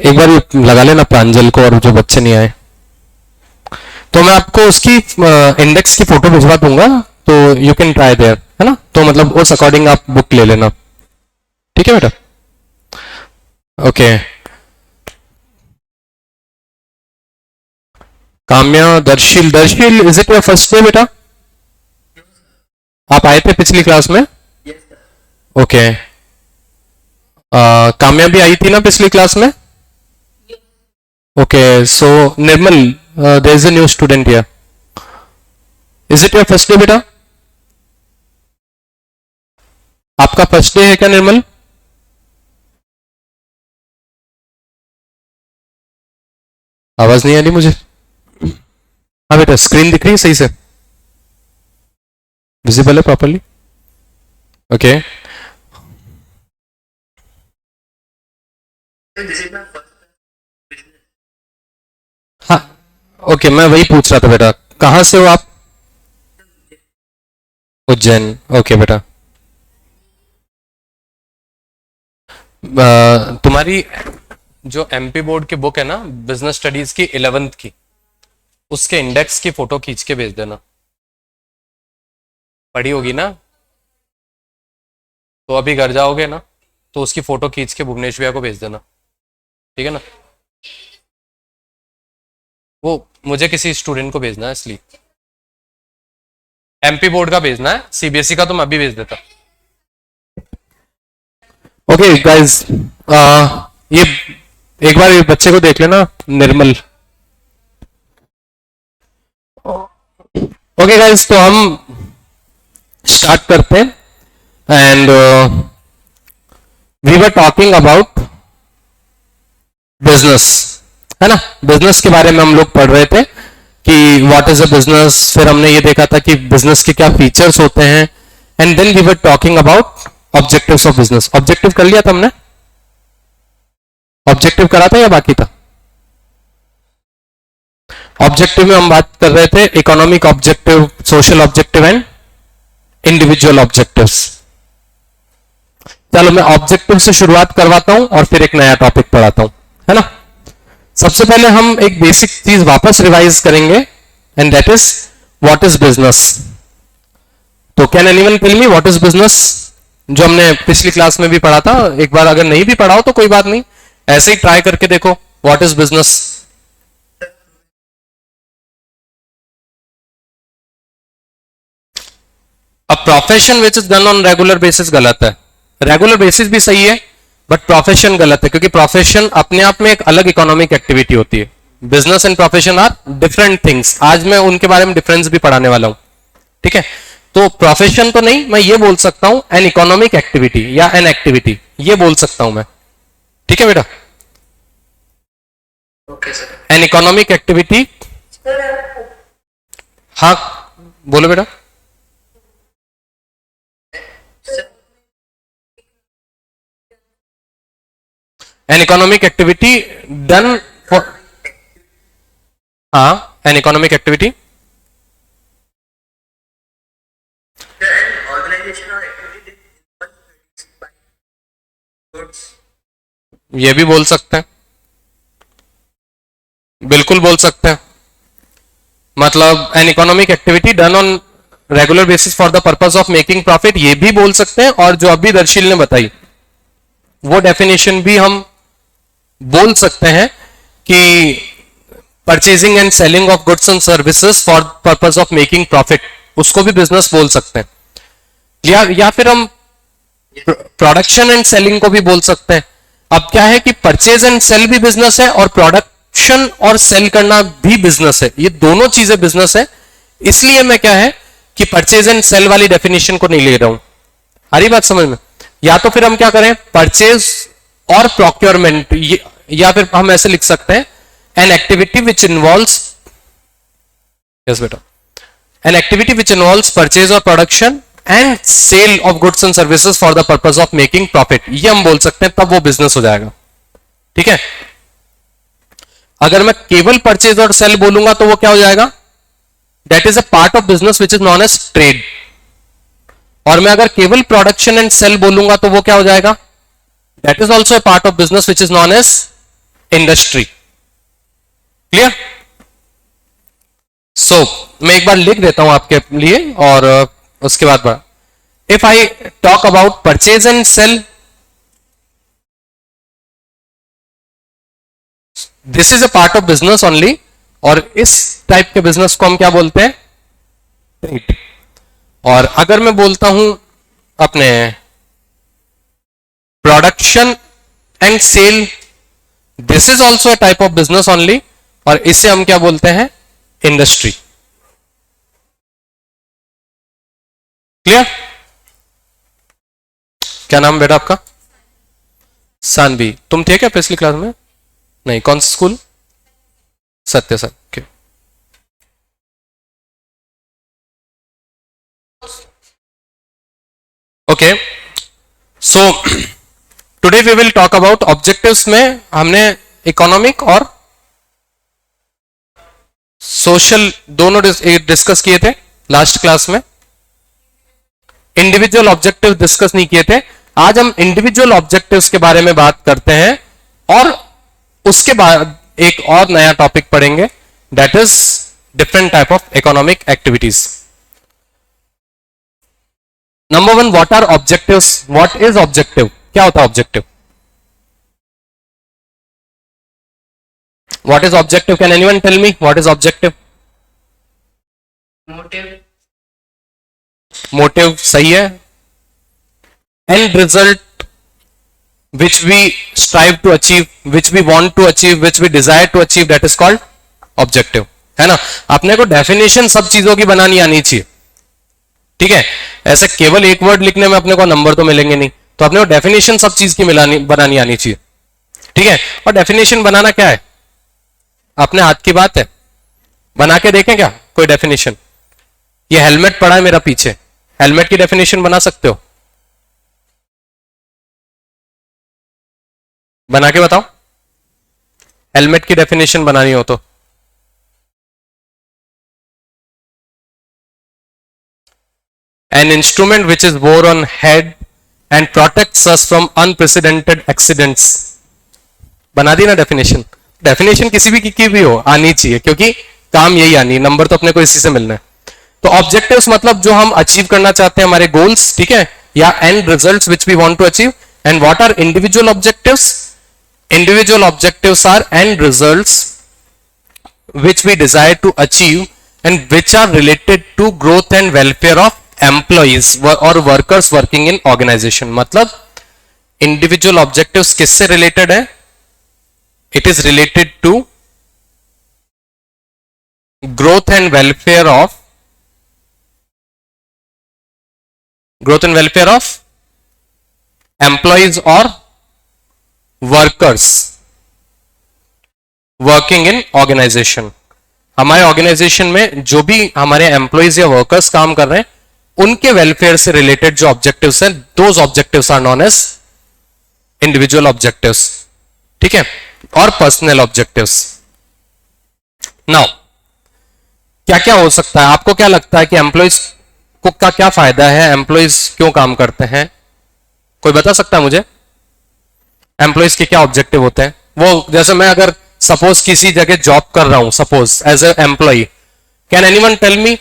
एक बार ये लगा लेना प्रांजल को, और जो बच्चे नहीं आए तो मैं आपको उसकी इंडेक्स की फोटो भिजवा दूंगा, तो यू कैन ट्राई देयर, है ना। तो मतलब उस अकॉर्डिंग आप बुक ले लेना, ठीक है बेटा। Okay Kamya, Darsheel, Darsheel is it your first day बेटा? आप आए थे पिछली क्लास में? ओके काम्या भी आई थी ना पिछली क्लास में? Okay so Nirmal, there is a new student here, is it your first day बेटा? आपका फर्स्ट डे है क्या निर्मल? आवाज नहीं आ रही मुझे। हाँ बेटा, स्क्रीन दिख रही है सही से, विजिबल है प्रॉपरली? ओके हाँ ओके, मैं वही पूछ रहा था बेटा, कहां से हो आप? उज्जैन, ओके बेटा। तुम्हारी जो एमपी बोर्ड की बुक है ना, बिजनेस स्टडीज की 11th की, उसके इंडेक्स की फोटो खींच के भेज देना। पढ़ी होगी ना? तो अभी घर जाओगे ना, तो उसकी फोटो खींच के भुवनेश भैया को भेज देना, ठीक है ना। वो मुझे किसी स्टूडेंट को भेजना है, इसलिए एमपी बोर्ड का भेजना है, सीबीएसई का तो मैं अभी भेज देता। ओके गाइस, ये एक बार ये बच्चे को देख लेना, निर्मल। ओके गाइस, तो हम स्टार्ट करते हैं। And we were talking about business, है ना। बिजनेस के बारे में हम लोग पढ़ रहे थे कि व्हाट इज अ बिजनेस, फिर हमने ये देखा था कि बिजनेस के क्या फीचर्स होते हैं, and then we were talking about objectives of business. Objective कर लिया था हमने? ऑब्जेक्टिव करा था या बाकी था? ऑब्जेक्टिव में हम बात कर रहे थे economic objective, social objective and individual objectives. चलो मैं ऑब्जेक्टिव से शुरुआत करवाता हूं और फिर एक नया टॉपिक पढ़ाता हूं, है ना। सबसे पहले हम एक बेसिक चीज वापस रिवाइज करेंगे, and that is what is business. तो can anyone tell me what is business, जो हमने पिछली क्लास में भी पढ़ा था। एक बार अगर नहीं भी पढ़ा हो तो कोई बात नहीं, ऐसे ही ट्राई करके देखो, व्हाट इज बिजनेस। अब profession which is done on regular basis गलत है, रेगुलर बेसिस भी सही है, बट प्रोफेशन गलत है, क्योंकि प्रोफेशन अपने आप में एक अलग इकोनॉमिक एक्टिविटी होती है। Business and profession are different things, आज मैं उनके बारे में डिफरेंस भी पढ़ाने वाला हूं, ठीक है। तो प्रोफेशन तो नहीं, मैं ये बोल सकता हूं एन इकोनॉमिक एक्टिविटी या एन एक्टिविटी, ये बोल सकता हूं मैं, ठीक है बेटा। एन इकोनॉमिक एक्टिविटी, हाँ बोलो बेटा। An economic activity done for, हाँ एन इकोनॉमिक एक्टिविटी, ये भी बोल सकते हैं, बिल्कुल बोल सकते हैं। मतलब an economic activity done on regular basis for the purpose of making profit, ये भी बोल सकते हैं। और जो अभी दर्शील ने बताई वो डेफिनेशन भी हम बोल सकते हैं कि purchasing and selling of goods and services for purpose of making profit, उसको भी बिजनेस बोल सकते हैं। या फिर हम प्रोडक्शन एंड सेलिंग को भी बोल सकते हैं। अब क्या है कि परचेज एंड सेल भी बिजनेस है और प्रोडक्शन और सेल करना भी बिजनेस है, ये दोनों चीजें बिजनेस है। इसलिए मैं क्या है कि परचेज एंड सेल वाली डेफिनेशन को नहीं ले रहा हूं। आ रही बात समझ में? या तो फिर हम क्या करें, परचेज और प्रोक्योरमेंट, या फिर हम ऐसे लिख सकते हैं an activity which involves, yes बेटा, an activity which involves purchase और production and sale of goods and services for the purpose of making profit, ये हम बोल सकते हैं, तब वो बिजनेस हो जाएगा, ठीक है। अगर मैं केवल परचेज और सेल बोलूंगा तो वो क्या हो जाएगा, that is a part of business which is known as trade. और मैं अगर केवल प्रोडक्शन एंड सेल बोलूंगा तो वो क्या हो जाएगा, that is also a part of business which is known as industry. Clear? So मैं एक बार लिख देता हूं आपके लिए और उसके बाद बढ़ा। If I talk about purchase and sale, this is a part of business only, और इस टाइप के बिजनेस को हम क्या बोलते हैं? ट्रेड। और अगर मैं बोलता हूं अपने production and sale, this is also a type of business only, और इसे हम क्या बोलते हैं? इंडस्ट्री। क्लियर? क्या नाम बेटा आपका? सानवी। तुम थे क्या पिछली क्लास में? नहीं। कौन सा school? Satya sir. Okay, so today we will talk about objectives. में हमने इकोनॉमिक और सोशल दोनों डिस्कस किए थे लास्ट क्लास में। इंडिविजुअल ऑब्जेक्टिव डिस्कस नहीं किए थे। आज हम इंडिविजुअल ऑब्जेक्टिव्स के बारे में बात करते हैं, और उसके बाद एक और नया टॉपिक पढ़ेंगे, that is different type of economic activities. Number one, what are objectives? What is objective? क्या होता है objective? What is objective? Can anyone tell me what is objective? Motive. Motive सही है। End result which we strive to achieve, which we want to achieve, which we desire to achieve, that is called objective, है ना? अपने को definition सब चीजों की बनानी आनी चाहिए, ठीक है? ऐसे केवल एक वर्ड लिखने में अपने को नंबर तो मिलेंगे नहीं, तो अपने को डेफिनेशन सब चीज की बनानी आनी चाहिए, ठीक है? और डेफिनेशन बनाना क्या है? अपने हाथ की बात है। बना के देखें क्या कोई डेफिनेशन? ये हेलमेट पड़ा है मेरा पीछे, हेलमेट की डेफिनेशन बना सकते हो? बना के बताओ, हेलमेट की डेफिनेशन बनानी हो तो। एन इंस्ट्रूमेंट विच इज वोर on head and protects us from unprecedented accidents. बना दी ना डेफिनेशन? डेफिनेशन किसी भी की भी हो आनी चाहिए, क्योंकि काम यही आनी है, नंबर तो अपने को इसी से मिलना है। तो ऑब्जेक्टिव्स मतलब जो हम अचीव करना चाहते हैं, हमारे गोल्स, ठीक है? या end results which we want to achieve. And what are individual objectives? Individual objectives are end results which we desire to achieve and which are related to growth and welfare of employees or workers working in organization। मतलब individual objectives किससे related है? It is related to growth and welfare of employees or workers working in organization. हमारे organization में जो भी हमारे employees या workers काम कर रहे हैं, उनके वेलफेयर से रिलेटेड जो ऑब्जेक्टिव्स हैं, those objectives are known as individual objectives, ठीक है? और पर्सनल ऑब्जेक्टिव्स। नाउ क्या क्या हो सकता है? आपको क्या लगता है कि एम्प्लॉइज को का क्या फायदा है? एम्प्लॉइज क्यों काम करते हैं? कोई बता सकता है मुझे? एम्प्लॉइज के क्या ऑब्जेक्टिव होते हैं? वो जैसे मैं अगर सपोज किसी जगह जॉब कर रहा हूं, suppose as a employee, can anyone tell me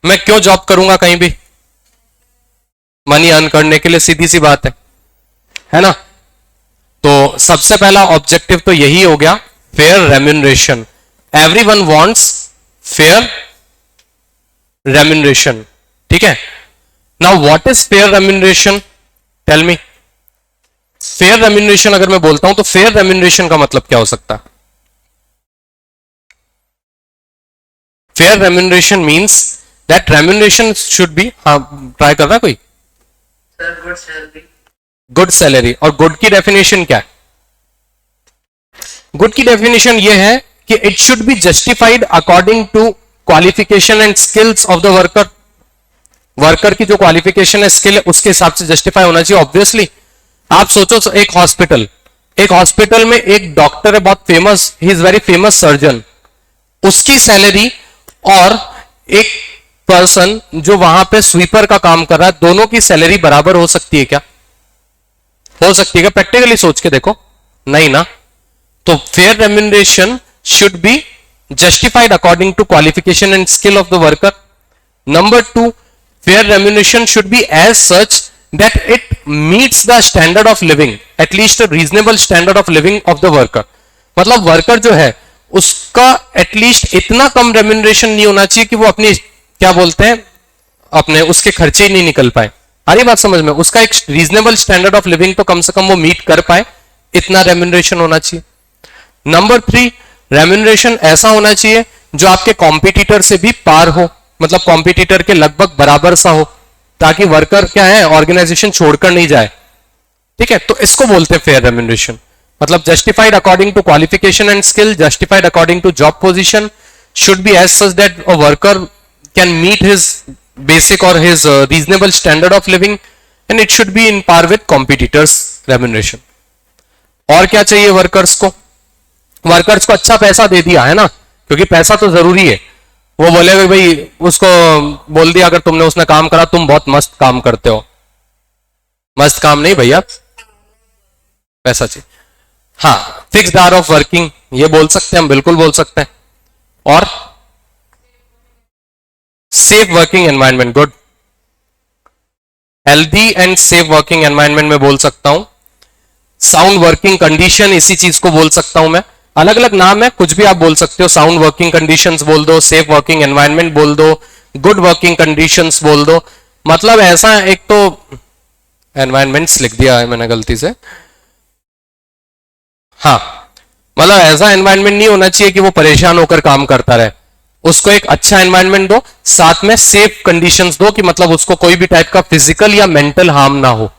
मैं क्यों जॉब करूंगा कहीं भी? मनी अर्न करने के लिए, सीधी सी बात है ना? तो सबसे पहला ऑब्जेक्टिव तो यही हो गया, fair remuneration. Everyone wants fair remuneration, ठीक है? Now what is fair remuneration? Tell me. Fair remuneration अगर मैं बोलता हूं तो फेयर रेम्यूनरेशन का मतलब क्या हो सकता है? Fair remuneration means that remuneration should be, try कर रहा है कोई? Good salary. Good salary. और गुड की डेफिनेशन क्या है? गुड की डेफिनेशन यह है कि it should be justified according to qualification and skills of the worker. Worker की जो क्वालिफिकेशन है, स्किल है, उसके हिसाब से जस्टिफाई होना चाहिए। ऑब्वियसली आप सोचो एक हॉस्पिटल में एक डॉक्टर है बहुत famous, he is very famous surgeon, उसकी सैलरी और एक पर्सन जो वहां पे स्वीपर का काम कर रहा है, दोनों की सैलरी बराबर हो सकती है क्या? हो सकती है क्या? प्रैक्टिकली सोच के देखो, नहीं ना। तो fair remuneration should B justified according to qualification and skill of the worker. Number 2, fair remuneration should be as such that it meets the standard of living, at least a reasonable standard of living of the worker. मतलब worker जो है उसका at least इतना कम remuneration नहीं होना चाहिए कि वो अपनी क्या बोलते हैं अपने उसके खर्चे ही नहीं निकल पाए। आ रही बात समझ में? उसका एक रीजनेबल स्टैंडर्ड ऑफ लिविंग तो कम से कम वो मीट कर पाए, इतना रेम्यूनरेशन होना चाहिए। नंबर 3, रेम्यूनरेशन ऐसा होना चाहिए जो आपके कॉम्पिटिटर से भी पार हो, मतलब कॉम्पिटिटर के लगभग बराबर सा हो, ताकि वर्कर क्या है ऑर्गेनाइजेशन छोड़कर नहीं जाए। ठीक है, तो इसको बोलते हैं फेयर रेम्यूनरेशन। मतलब justified according to qualification and skill, justified according to job position, should be as such that a worker can meet his basic और his reasonable standard of living, and it should be in par with competitors remuneration. और क्या चाहिए workers को? Workers को अच्छा पैसा दे दिया है ना, क्योंकि पैसा तो जरूरी है। वो बोलेगा भाई, उसको बोल दिया अगर तुमने उसने काम करा, तुम बहुत मस्त काम करते हो। मस्त काम नहीं भैया, पैसा चाहिए। हाँ, फिक्स्ड आवर ऑफ वर्किंग, ये बोल सकते हैं हम, बिल्कुल बोल सकते हैं। और safe working environment, good. Healthy and safe working environment में बोल सकता हूं। साउंड वर्किंग कंडीशन, इसी चीज को बोल सकता हूं मैं। अलग अलग नाम है, कुछ भी आप बोल सकते हो। साउंड वर्किंग कंडीशंस बोल दो, सेफ वर्किंग एनवायरनमेंट बोल दो, गुड वर्किंग कंडीशंस बोल दो। मतलब ऐसा, एक तो एनवायरनमेंट्स लिख दिया है मैंने गलती से। हाँ, मतलब ऐसा एनवायरनमेंट नहीं होना चाहिए कि वो परेशान होकर काम करता रहे। उसको एक अच्छा एनवायरनमेंट दो, साथ में सेफ कंडीशंस दो कि मतलब उसको कोई भी टाइप का फिजिकल या मेंटल हार्म ना हो।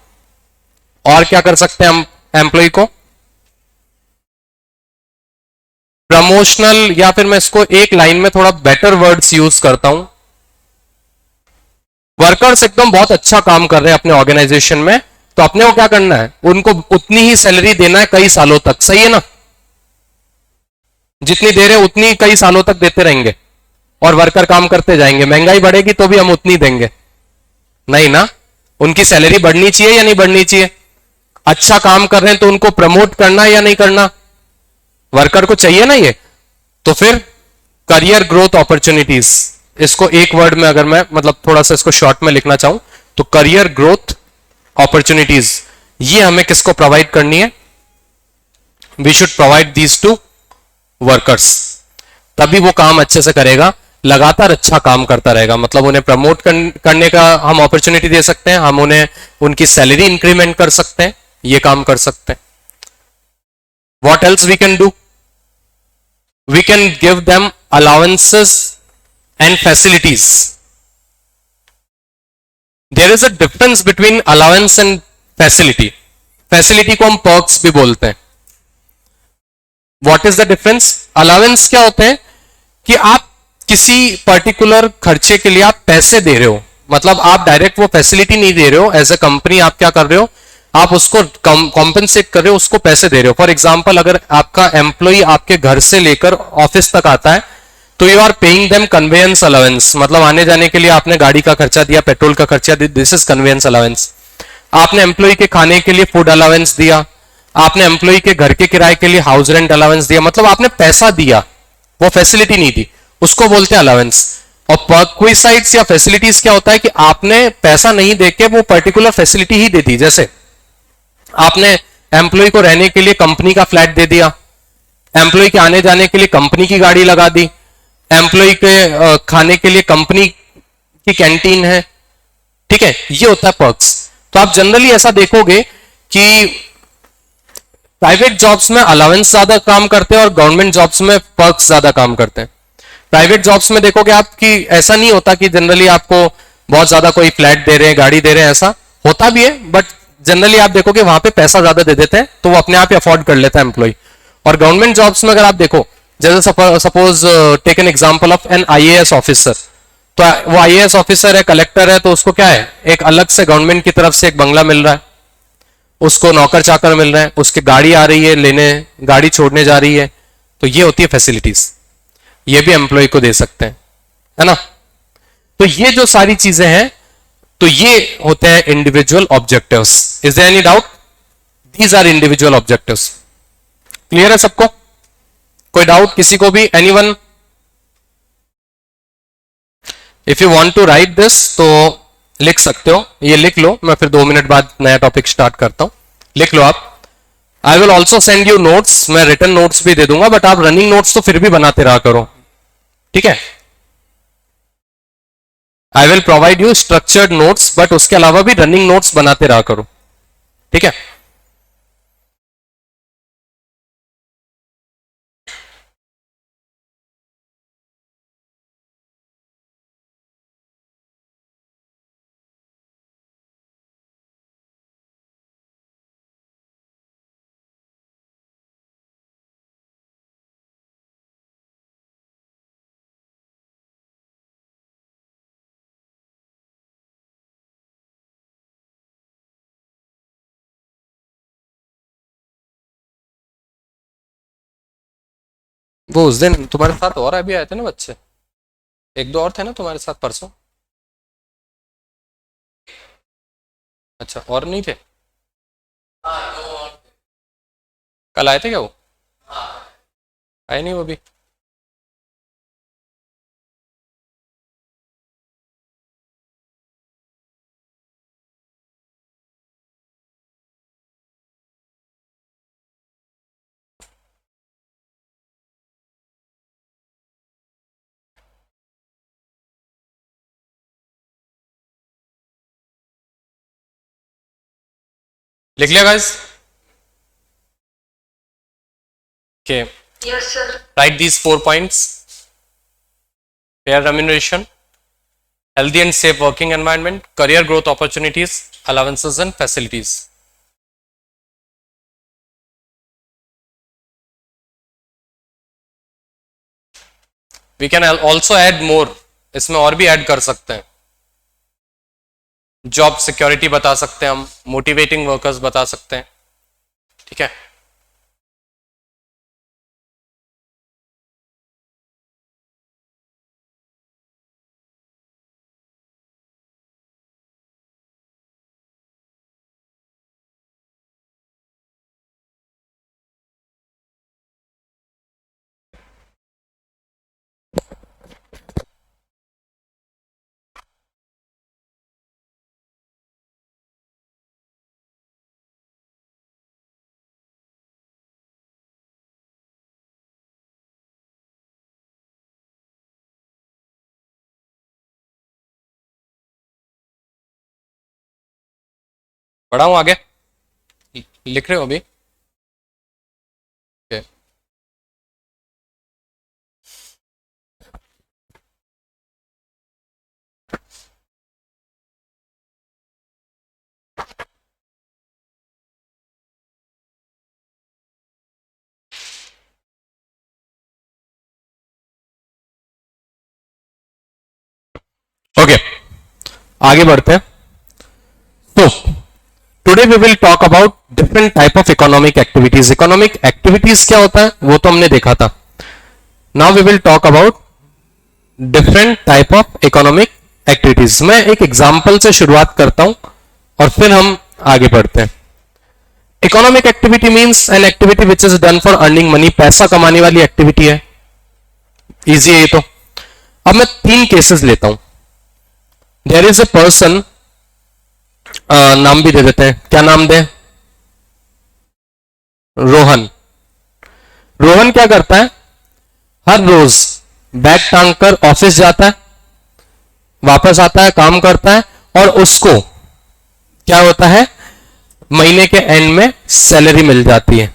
और क्या कर सकते हैं हम एम्प्लॉय को? प्रमोशनल, या फिर मैं इसको एक लाइन में थोड़ा बेटर वर्ड्स यूज करता हूं। वर्कर्स एकदम बहुत अच्छा काम कर रहे हैं अपने ऑर्गेनाइजेशन में, तो अपने को क्या करना है? उनको उतनी ही सैलरी देना है कई सालों तक, सही है ना? जितनी दे रहे उतनी कई सालों तक देते रहेंगे और वर्कर काम करते जाएंगे। महंगाई बढ़ेगी तो भी हम उतनी देंगे नहीं ना? उनकी सैलरी बढ़नी चाहिए या नहीं बढ़नी चाहिए? अच्छा काम कर रहे हैं तो उनको प्रमोट करना या नहीं करना? वर्कर को चाहिए ना ये। तो फिर करियर ग्रोथ अपॉर्चुनिटीज, इसको एक वर्ड में अगर मैं मतलब थोड़ा सा इसको शॉर्ट में लिखना चाहूं तो करियर ग्रोथ अपॉर्चुनिटीज, ये हमें किसको प्रोवाइड करनी है? We should provide these to workers. तभी वो काम अच्छे से करेगा, लगातार अच्छा काम करता रहेगा। मतलब उन्हें प्रमोट करने का हम अपॉर्चुनिटी दे सकते हैं, हम उन्हें उनकी सैलरी इंक्रीमेंट कर सकते हैं, ये काम कर सकते हैं। What else we can do? We can give them allowances and facilities. There is a difference between allowance and facility. Facility को हम perks भी बोलते हैं। What is the difference? Allowance क्या होते हैं कि आप किसी पर्टिकुलर खर्चे के लिए आप पैसे दे रहे हो, मतलब आप डायरेक्ट वो फैसिलिटी नहीं दे रहे हो। एज ए कंपनी आप क्या कर रहे हो? आप उसको कॉम्पेंसेट कर रहे हो, उसको पैसे दे रहे हो। फॉर एग्जाम्पल, अगर आपका एम्प्लॉय आपके घर से लेकर ऑफिस तक आता है तो you are paying them conveyance allowance, मतलब आने जाने के लिए आपने गाड़ी का खर्चा दिया, पेट्रोल का खर्चा दिया, दिस इज कन्वेयंस अलाउंस। आपने एम्प्लॉय के खाने के लिए फूड अलाउंस दिया, आपने एम्प्लॉय के घर के किराए के लिए हाउस रेंट अलाउंस दिया, मतलब आपने पैसा दिया, वो फैसिलिटी नहीं दी, उसको बोलते हैं अलाउंस। और पर्क्विसाइड्स या फैसिलिटीज क्या होता है कि आपने पैसा नहीं देके वो पर्टिकुलर फैसिलिटी ही दे दी। जैसे आपने एम्प्लॉय को रहने के लिए कंपनी का फ्लैट दे दिया, एम्प्लॉय के आने जाने के लिए कंपनी की गाड़ी लगा दी, एम्प्लॉय के खाने के लिए कंपनी की कैंटीन है। ठीक है, ये होता है पर्क्स। तो आप जनरली ऐसा देखोगे कि प्राइवेट जॉब्स में अलाउंस ज्यादा काम करते हैं और गवर्नमेंट जॉब्स में पर्क्स ज्यादा काम करते हैं। प्राइवेट जॉब्स में देखोगे आप कि ऐसा नहीं होता कि जनरली आपको बहुत ज्यादा कोई फ्लैट दे रहे हैं, गाड़ी दे रहे हैं, ऐसा होता भी है, बट जनरली आप देखोगे वहां पे पैसा ज्यादा दे देते हैं तो वो अपने आप ही अफोर्ड कर लेता है एम्प्लॉय। और गवर्नमेंट जॉब्स में अगर आप देखो, जैसे suppose take an example of an IAS officer, तो वो आईएएस ऑफिसर है, कलेक्टर है, तो उसको क्या है, एक अलग से गवर्नमेंट की तरफ से एक बंगला मिल रहा है, उसको नौकर चाकर मिल रहे हैं, उसकी गाड़ी आ रही है लेने, गाड़ी छोड़ने जा रही है, तो ये होती है फैसिलिटीज, ये भी एम्प्लॉय को दे सकते हैं, है ना। तो ये जो सारी चीजें हैं, तो ये होते हैं individual objectives. Is there any doubt? These are individual objectives. Clear है सबको? कोई डाउट किसी को भी? Anyone? If you want to write this तो लिख सकते हो, ये लिख लो, मैं फिर 2 मिनट बाद नया टॉपिक स्टार्ट करता हूं, लिख लो आप। I will also send you notes, मैं रिटन नोट्स भी दे दूंगा, बट आप रनिंग नोट्स तो फिर भी बनाते रहा करो, ठीक है? I will provide you structured notes, but उसके अलावा भी रनिंग नोट्स बनाते रहा करो, ठीक है? वो उस दिन तुम्हारे साथ और अभी आए थे ना बच्चे, 1-2 और थे ना तुम्हारे साथ परसों? अच्छा, और नहीं थे? कल आए थे क्या वो? आए नहीं वो भी? लिख लिया guys? Okay. Yes, sir. Write these 4 points. Fair remuneration, healthy and safe working environment, career growth opportunities, allowances and facilities. We can also add more. इसमें और भी ऐड कर सकते हैं। जॉब सिक्योरिटी बता सकते हैं हम, मोटिवेटिंग वर्कर्स बता सकते हैं, ठीक है? बढ़ाऊं आगे? लिख रहे हो अभी? Okay. ओके, आगे बढ़ते हैं। तो today we will talk about different type of economic activities. Economic activities क्या होता है वो तो हमने देखा था। Now we will talk about different type of economic activities. मैं एक एग्जांपल से शुरुआत करता हूं और फिर हम आगे बढ़ते हैं। Economic activity means N activity which is done for earning money, पैसा कमाने वाली एक्टिविटी है। इजी है ये तो। अब मैं 3 केसेस लेता हूं। देयर इज ए पर्सन, नाम भी दे देते हैं, क्या नाम दे? रोहन। रोहन क्या करता है? हर रोज बैग टांग कर ऑफिस जाता है, वापस आता है, काम करता है, और उसको क्या होता है, महीने के एंड में सैलरी मिल जाती है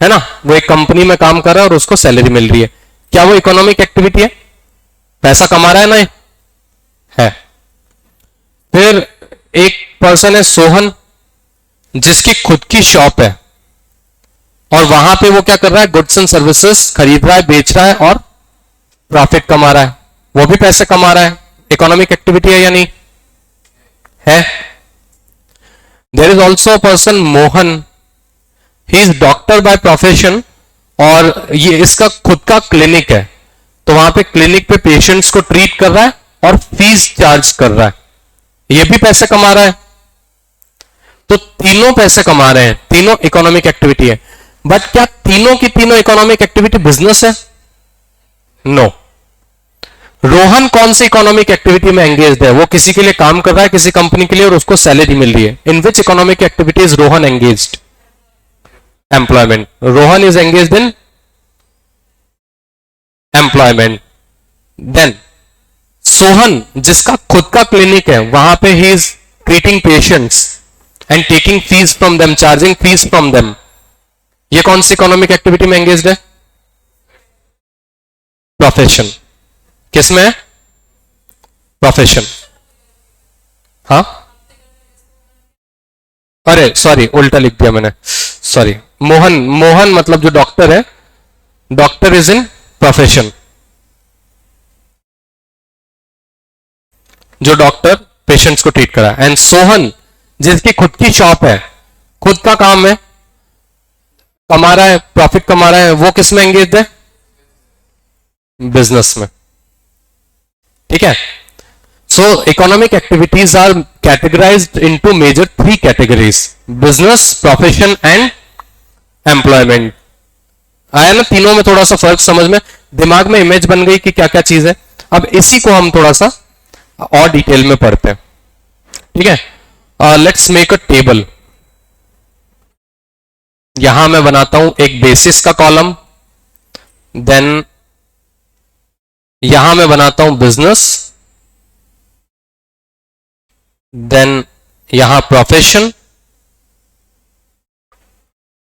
ना? वो एक कंपनी में काम कर रहा है और उसको सैलरी मिल रही है। क्या वो इकोनॉमिक एक्टिविटी है? पैसा कमा रहा है ना? है। फिर एक पर्सन है सोहन, जिसकी खुद की शॉप है और वहां पे वो क्या कर रहा है, गुड्स एंड सर्विसेज खरीद रहा है, बेच रहा है और प्रॉफिट कमा रहा है। वो भी पैसे कमा रहा है। इकोनॉमिक एक्टिविटी है या नहीं? है। There is also a person Mohan, he is doctor by profession और ये इसका खुद का क्लिनिक है, तो वहां पे क्लिनिक पे पेशेंट्स को ट्रीट कर रहा है और फीस चार्ज कर रहा है। ये भी पैसे कमा रहा है। तो तीनों पैसे कमा रहे हैं, तीनों इकोनॉमिक एक्टिविटी है। बट क्या तीनों की तीनों इकोनॉमिक एक्टिविटी बिजनेस है? नो। रोहन कौन सी इकोनॉमिक एक्टिविटी में एंगेज्ड है? वो किसी के लिए काम कर रहा है, किसी कंपनी के लिए, और उसको सैलरी मिल रही है. In which economic activity is Rohan engaged? Employment. Rohan is engaged in employment. Then Sohan, जिसका खुद का क्लिनिक है, वहां पे ही is treating patients and taking fees from them, charging fees from them. ये कौन सी इकोनॉमिक एक्टिविटी में एंगेज्ड है? प्रोफेशन. किसमें है? प्रोफेशन. हाँ, अरे सॉरी, उल्टा लिख दिया मैंने, सॉरी. मोहन, मोहन मतलब जो डॉक्टर है, डॉक्टर इज इन प्रोफेशन. जो डॉक्टर पेशेंट्स को ट्रीट करा. एंड सोहन, जिसकी खुद की शॉप है, खुद का काम है, कमा रहा है, प्रॉफिट कमा रहा है, वो किस में एंगेज है? बिजनेस में. ठीक है. सो economic activities are categorized into major 3 categories: business, profession and employment. आया ना तीनों में थोड़ा सा फर्क समझ में? दिमाग में इमेज बन गई कि क्या क्या चीज है. अब इसी को हम थोड़ा सा और डिटेल में पढ़ते हैं. ठीक है. Let's make a table. यहां मैं बनाता हूं एक बेसिस का कॉलम, देन यहां मैं बनाता हूं बिजनेस, देन यहां प्रोफेशन,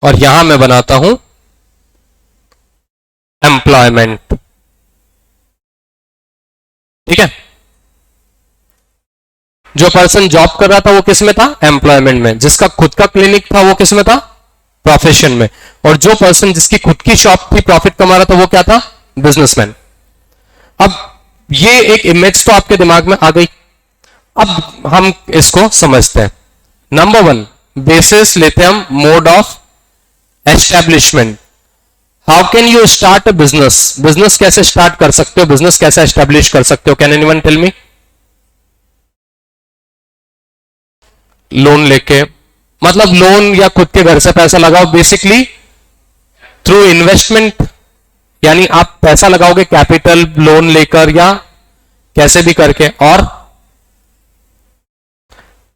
और यहां मैं बनाता हूं एम्प्लॉयमेंट. ठीक है. जो पर्सन जॉब कर रहा था वो किस में था? एम्प्लॉयमेंट में. जिसका खुद का क्लिनिक था वो किस में था? प्रोफेशन में. और जो पर्सन जिसकी खुद की शॉप थी, प्रॉफिट कमा रहा था, वो क्या था? बिजनेसमैन. अब ये एक इमेज तो आपके दिमाग में आ गई. अब हम इसको समझते हैं. नंबर 1 बेसिस लेते हैं हम, mode of establishment. How can you start a business? Business कैसे स्टार्ट कर सकते हो? बिजनेस कैसे एस्टैब्लिश कर सकते हो? Can anyone tell me? Loan लेके, मतलब लोन या खुद के घर से पैसा लगाओ. बेसिकली थ्रू इन्वेस्टमेंट, यानी आप पैसा लगाओगे कैपिटल लोन लेकर या कैसे भी करके. और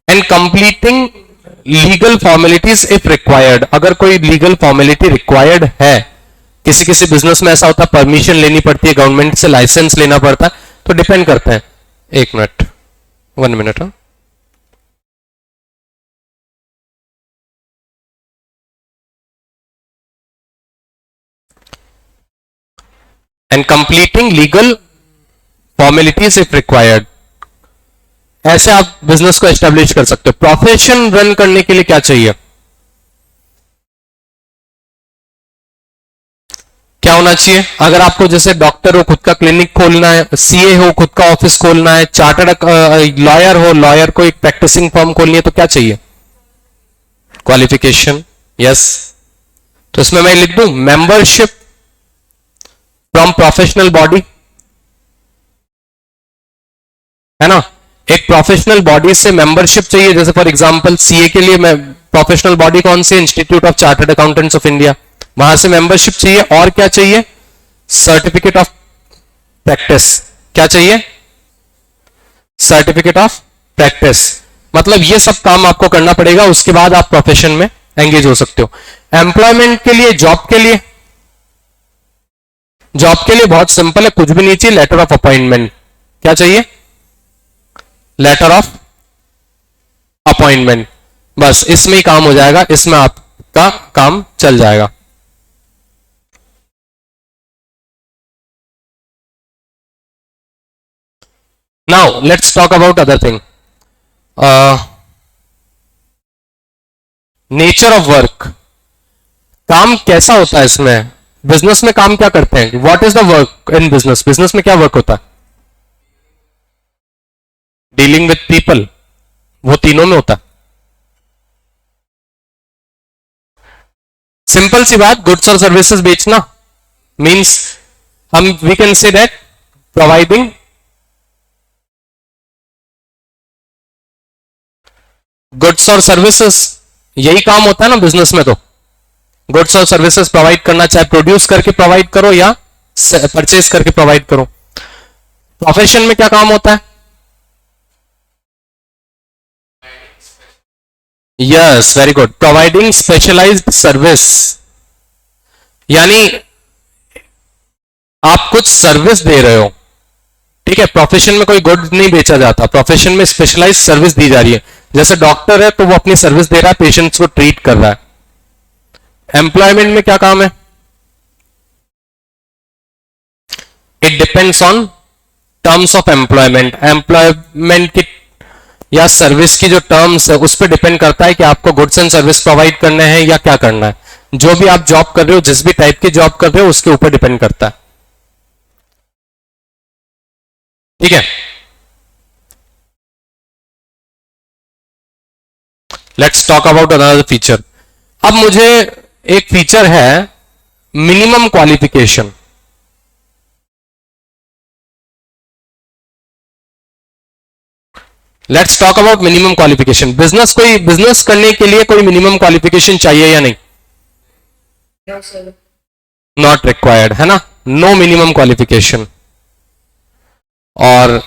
and completing legal formalities if required. अगर कोई लीगल फॉर्मेलिटी रिक्वायर्ड है, किसी किसी बिजनेस में ऐसा होता है परमिशन लेनी पड़ती है, गवर्नमेंट से लाइसेंस लेना पड़ता है, तो डिपेंड करता है. 1 minute, 1 minute. And completing legal formalities if required. ऐसे आप बिजनेस को एस्टेब्लिश कर सकते हो. प्रोफेशन रन करने के लिए क्या चाहिए? क्या होना चाहिए? अगर आपको जैसे डॉक्टर हो, खुद का क्लिनिक खोलना है, सीए हो, खुद का ऑफिस खोलना है, चार्टर्ड लॉयर हो, लॉयर को एक प्रैक्टिसिंग फर्म खोलनी है, तो क्या चाहिए? क्वालिफिकेशन. यस. तो इसमें मैं लिख दूं मेंबरशिप फ्रॉम प्रोफेशनल बॉडी, है ना. एक प्रोफेशनल बॉडी से मेंबरशिप चाहिए. जैसे फॉर एग्जांपल सीए के लिए प्रोफेशनल बॉडी कौन सी? Institute of chartered accountants of India. वहां से मेंबरशिप चाहिए. और क्या चाहिए? Certificate of practice. क्या चाहिए? Certificate of practice. मतलब ये सब काम आपको करना पड़ेगा, उसके बाद आप प्रोफेशन में एंगेज हो सकते हो. एम्प्लॉयमेंट के लिए, जॉब के लिए, जॉब के लिए बहुत सिंपल है, कुछ भी नहीं चाहिए. Letter of appointment. क्या चाहिए? Letter of appointment. बस इसमें ही काम हो जाएगा, इसमें आपका काम चल जाएगा. Now let's talk about other thing. Nature of work. काम कैसा होता है इसमें? बिजनेस में काम क्या करते हैं? What is the work in business? Business में क्या वर्क होता है? Dealing with people. वो तीनों में होता है. सिंपल सी बात, गुड्स और सर्विसेज बेचना मींस हम we can say that providing goods और सर्विसेज. यही काम होता है ना बिजनेस में. तो गुड्स और सर्विसेज प्रोवाइड करना, चाहे प्रोड्यूस करके प्रोवाइड करो या परचेज करके प्रोवाइड करो। प्रोफेशन में क्या काम होता है? Yes, very good, providing specialized service, यानी आप कुछ सर्विस दे रहे हो, ठीक है। प्रोफेशन में कोई गुड्स नहीं बेचा जाता, प्रोफेशन में स्पेशलाइज्ड सर्विस दी जा रही है। जैसे डॉक्टर है तो वो अपनी सर्विस दे रहा है, पेशेंट्स को ट्रीट कर रहा है। एम्प्लॉयमेंट में क्या काम है? It depends on terms of employment. Employment की या सर्विस की जो टर्म्स है उस पर डिपेंड करता है कि आपको गुड्स एंड सर्विस प्रोवाइड करने हैं या क्या करना है। जो भी आप जॉब कर रहे हो, जिस भी टाइप की जॉब कर रहे हो, उसके ऊपर डिपेंड करता है, ठीक है। Let's talk about another feature. अब मुझे एक फीचर है minimum qualification. Let's talk about minimum qualification. Business करने के लिए कोई मिनिमम क्वालिफिकेशन चाहिए या नहीं? नॉट रिक्वायर्ड, है ना, नो मिनिमम क्वालिफिकेशन। और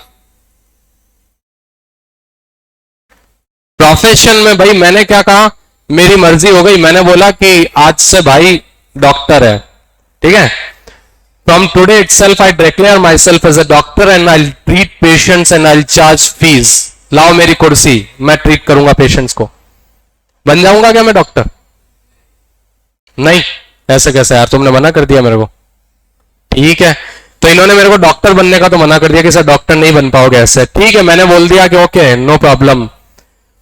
प्रोफेशन में भाई मैंने क्या कहा, मेरी मर्जी हो गई, मैंने बोला कि आज से भाई डॉक्टर है, ठीक है। From today itself I declare myself as a doctor and I treat patients and I charge fees. लाओ मेरी कुर्सी, मैं ट्रीट करूंगा पेशेंट्स को। बन जाऊंगा क्या मैं डॉक्टर? नहीं, ऐसे कैसे यार, तुमने मना कर दिया मेरे को, ठीक है। तो इन्होंने मेरे को डॉक्टर बनने का तो मना कर दिया कि सर डॉक्टर नहीं बन पाओगे ऐसे, ठीक है। मैंने बोल दिया कि okay, no problem,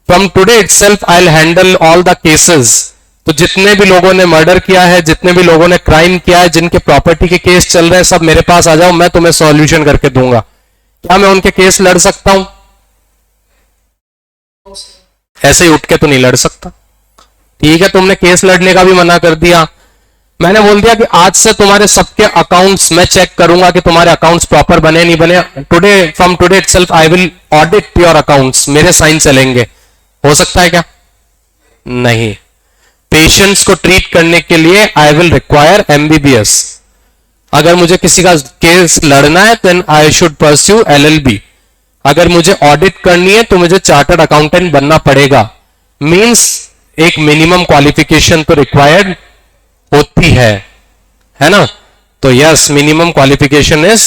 from today itself I will handle all the cases. तो जितने भी लोगों ने मर्डर किया है, जितने भी लोगों ने क्राइम किया है, जिनके प्रॉपर्टी के केस चल रहे हैं, सब मेरे पास आ जाओ, मैं तुम्हें सॉल्यूशन करके दूंगा। क्या मैं उनके केस लड़ सकता हूं? ऐसे ही उठ के तो नहीं लड़ सकता, ठीक है। तुमने केस लड़ने का भी मना कर दिया। मैंने बोल दिया कि आज से तुम्हारे सबके अकाउंट्स मैं चेक करूंगा कि तुम्हारे अकाउंट्स प्रॉपर बने नहीं बने। Today, from today itself I will audit your accounts, मेरे साइन चलेंगे। हो सकता है क्या? नहीं। पेशेंट्स को ट्रीट करने के लिए आई विल रिक्वायर एमबीबीएस। अगर मुझे किसी का केस लड़ना है then I should pursue LLB. अगर मुझे ऑडिट करनी है तो मुझे चार्टर्ड अकाउंटेंट बनना पड़ेगा। मींस एक मिनिमम क्वालिफिकेशन तो रिक्वायर्ड होती है ना। तो yes, minimum qualification is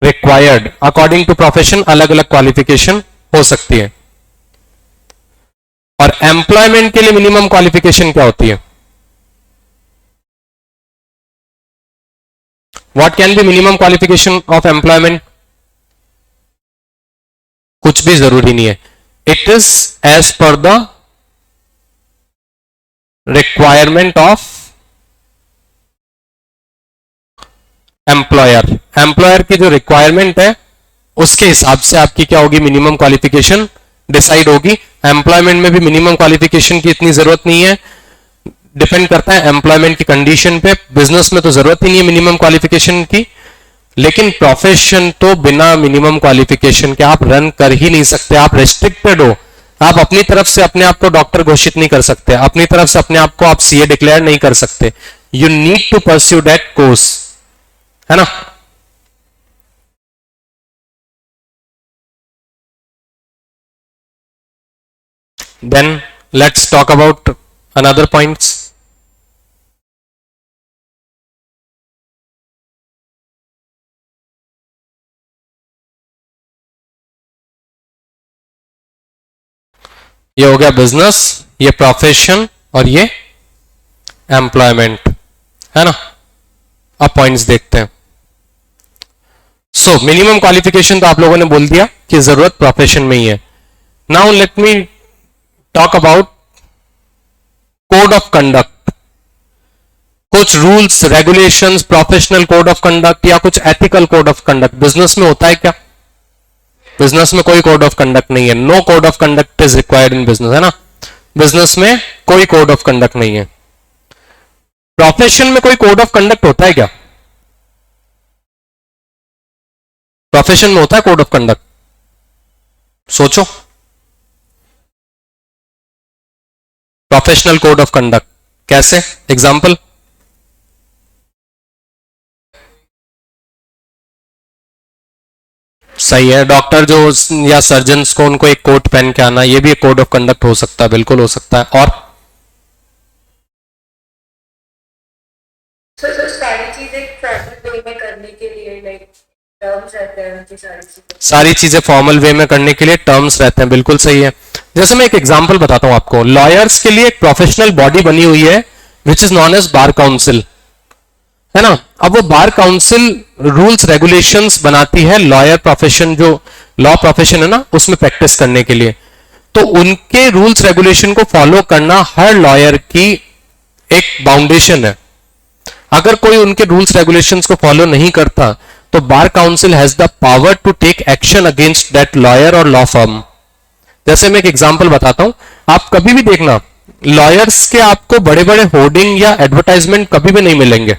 required. According to profession अलग अलग क्वालिफिकेशन हो सकती है। और एम्प्लॉयमेंट के लिए मिनिमम क्वालिफिकेशन क्या होती है? What can be minimum qualification of employment? कुछ भी जरूरी नहीं है, it is as per the requirement of employer. Employer की जो रिक्वायरमेंट है उसके हिसाब से आपकी क्या होगी, मिनिमम क्वालिफिकेशन डिसाइड होगी। एम्प्लॉयमेंट में भी मिनिमम क्वालिफिकेशन की इतनी जरूरत नहीं है, डिपेंड करता है एम्प्लॉयमेंट की कंडीशन पे। बिजनेस में तो जरूरत ही नहीं है मिनिमम क्वालिफिकेशन की, लेकिन प्रोफेशन तो बिना मिनिमम क्वालिफिकेशन के आप रन कर ही नहीं सकते। आप रेस्ट्रिक्टेड हो, आप अपनी तरफ से अपने आप को डॉक्टर घोषित नहीं कर सकते, अपनी तरफ से अपने आप को आप सीए डिक्लेयर नहीं कर सकते। You need to pursue that course, है ना। Then let's talk about another points. ये हो गया बिजनेस, ये प्रोफेशन और ये एम्प्लॉयमेंट, है ना। अब पॉइंट्स देखते हैं। सो मिनिमम क्वालिफिकेशन तो आप लोगों ने बोल दिया कि जरूरत प्रोफेशन में ही है। Now let me talk about code of conduct. कुछ rules regulations, professional code of conduct या कुछ ethical code of conduct business में होता है क्या? बिजनेस में कोई कोड ऑफ कंडक्ट नहीं है। No code of conduct is required in business, है ना। बिजनेस में कोई कोड ऑफ कंडक्ट नहीं है। प्रोफेशन में कोई कोड ऑफ कंडक्ट होता है क्या? प्रोफेशन में होता है कोड ऑफ कंडक्ट? सोचो, प्रोफेशनल कोड ऑफ कंडक्ट कैसे? एग्जाम्पल? सही है, डॉक्टर जो या सर्जन्स को उनको एक कोट पहन के आना, ये भी एक कोड ऑफ कंडक्ट हो सकता है, बिल्कुल हो सकता है। और सारी चीजें फॉर्मल वे में करने के लिए लाइक टर्म्स रहते हैं उनकी, सारी चीजें फॉर्मल वे में करने के लिए टर्म्स रहते हैं, बिल्कुल सही है। जैसे मैं एक एग्जांपल बताता हूं आपको, लॉयर्स के लिए एक प्रोफेशनल बॉडी बनी हुई है which is known as bar council, है ना। अब वो बार काउंसिल रूल्स रेगुलेशंस बनाती है लॉयर प्रोफेशन, जो लॉ प्रोफेशन है ना, उसमें प्रैक्टिस करने के लिए। तो उनके रूल्स रेगुलेशन को फॉलो करना हर लॉयर की एक बाउंडेशन है। अगर कोई उनके रूल्स रेगुलेशंस को फॉलो नहीं करता तो bar council has the power to take action against that lawyer और लॉ फर्म। जैसे मैं एक एग्जांपल बताता हूं, आप कभी भी देखना लॉयर्स के आपको बड़े बड़े होर्डिंग या एडवर्टाइजमेंट कभी भी नहीं मिलेंगे,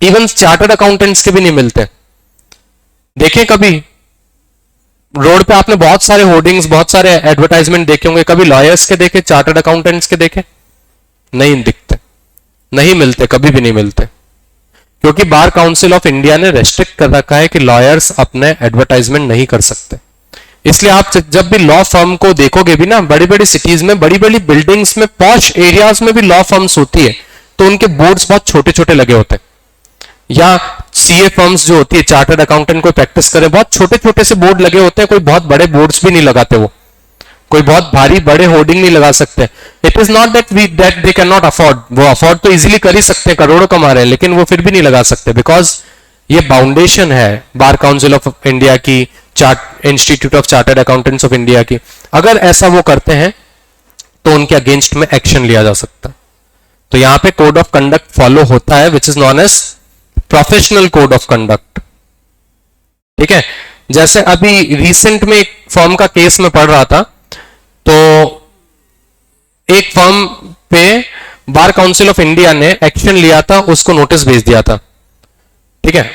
इवन चार्टर्ड अकाउंटेंट्स के भी नहीं मिलते। देखें कभी रोड पे आपने बहुत सारे होर्डिंग्स, बहुत सारे एडवर्टाइजमेंट देखे होंगे, कभी लॉयर्स के देखे, चार्टर्ड अकाउंटेंट्स के देखे? नहीं दिखते, नहीं मिलते, कभी भी नहीं मिलते, क्योंकि बार काउंसिल ऑफ इंडिया ने रेस्ट्रिक्ट कर रखा है कि लॉयर्स अपने एडवर्टाइजमेंट नहीं कर सकते। इसलिए आप जब भी लॉ फर्म को देखोगे भी ना, बड़ी बड़ी सिटीज में, बड़ी बड़ी बिल्डिंग्स में, पॉश एरियाज में भी लॉ फर्म्स होती है, तो उनके बोर्ड्स बहुत छोटे छोटे लगे होते हैं। या सीए फर्म्स जो होती है, चार्टर्ड अकाउंटेंट कोई प्रैक्टिस करे, बहुत छोटे छोटे से बोर्ड लगे होते हैं, कोई बहुत बड़े बोर्ड्स भी नहीं लगाते, वो कोई बहुत भारी बड़े होर्डिंग नहीं लगा सकते। It is not that they can not afford, वो अफोर्ड तो इजीली कर ही सकते हैं, करोड़ों कमा रहे हैं, लेकिन वो फिर भी नहीं लगा सकते, बिकॉज ये बाउंडेशन है बार काउंसिल ऑफ इंडिया की, institute of chartered accountants of India की। अगर ऐसा वो करते हैं तो उनके अगेंस्ट में एक्शन लिया जा सकता है। तो यहां पे कोड ऑफ कंडक्ट फॉलो होता है which is known as professional code of conduct, ठीक है। जैसे अभी रिसेंट में एक फर्म का केस में पढ़ रहा था, तो एक फर्म पे बार काउंसिल ऑफ इंडिया ने एक्शन लिया था, उसको नोटिस भेज दिया था, ठीक है।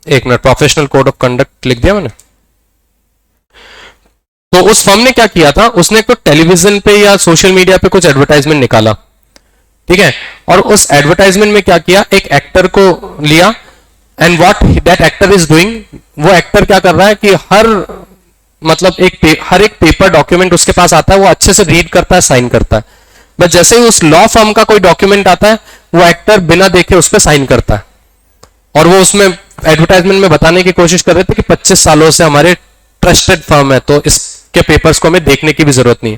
एक minute, professional code of conduct लिख दिया मैंने। तो उस फर्म ने क्या किया था, उसने तो टेलीविजन पे या सोशल मीडिया पे कुछ एडवर्टाइजमेंट निकाला, ठीक है, और उस एडवर्टाइजमेंट में क्या किया, एक एक्टर को लिया, and what that actor is doing, वो एक्टर क्या कर रहा है कि हर एक पेपर डॉक्यूमेंट उसके पास आता है, वो अच्छे से रीड करता है, साइन करता है, बस जैसे ही उस लॉ फर्म का कोई डॉक्यूमेंट आता है, वो एक्टर बिना देखे उस पर साइन करता है। और वो उसमें एडवर्टाइजमेंट में बताने की कोशिश कर रहे थे कि 25 सालों से हमारे ट्रस्टेड फर्म है, तो इसके पेपर्स को हमें देखने की भी जरूरत नहीं।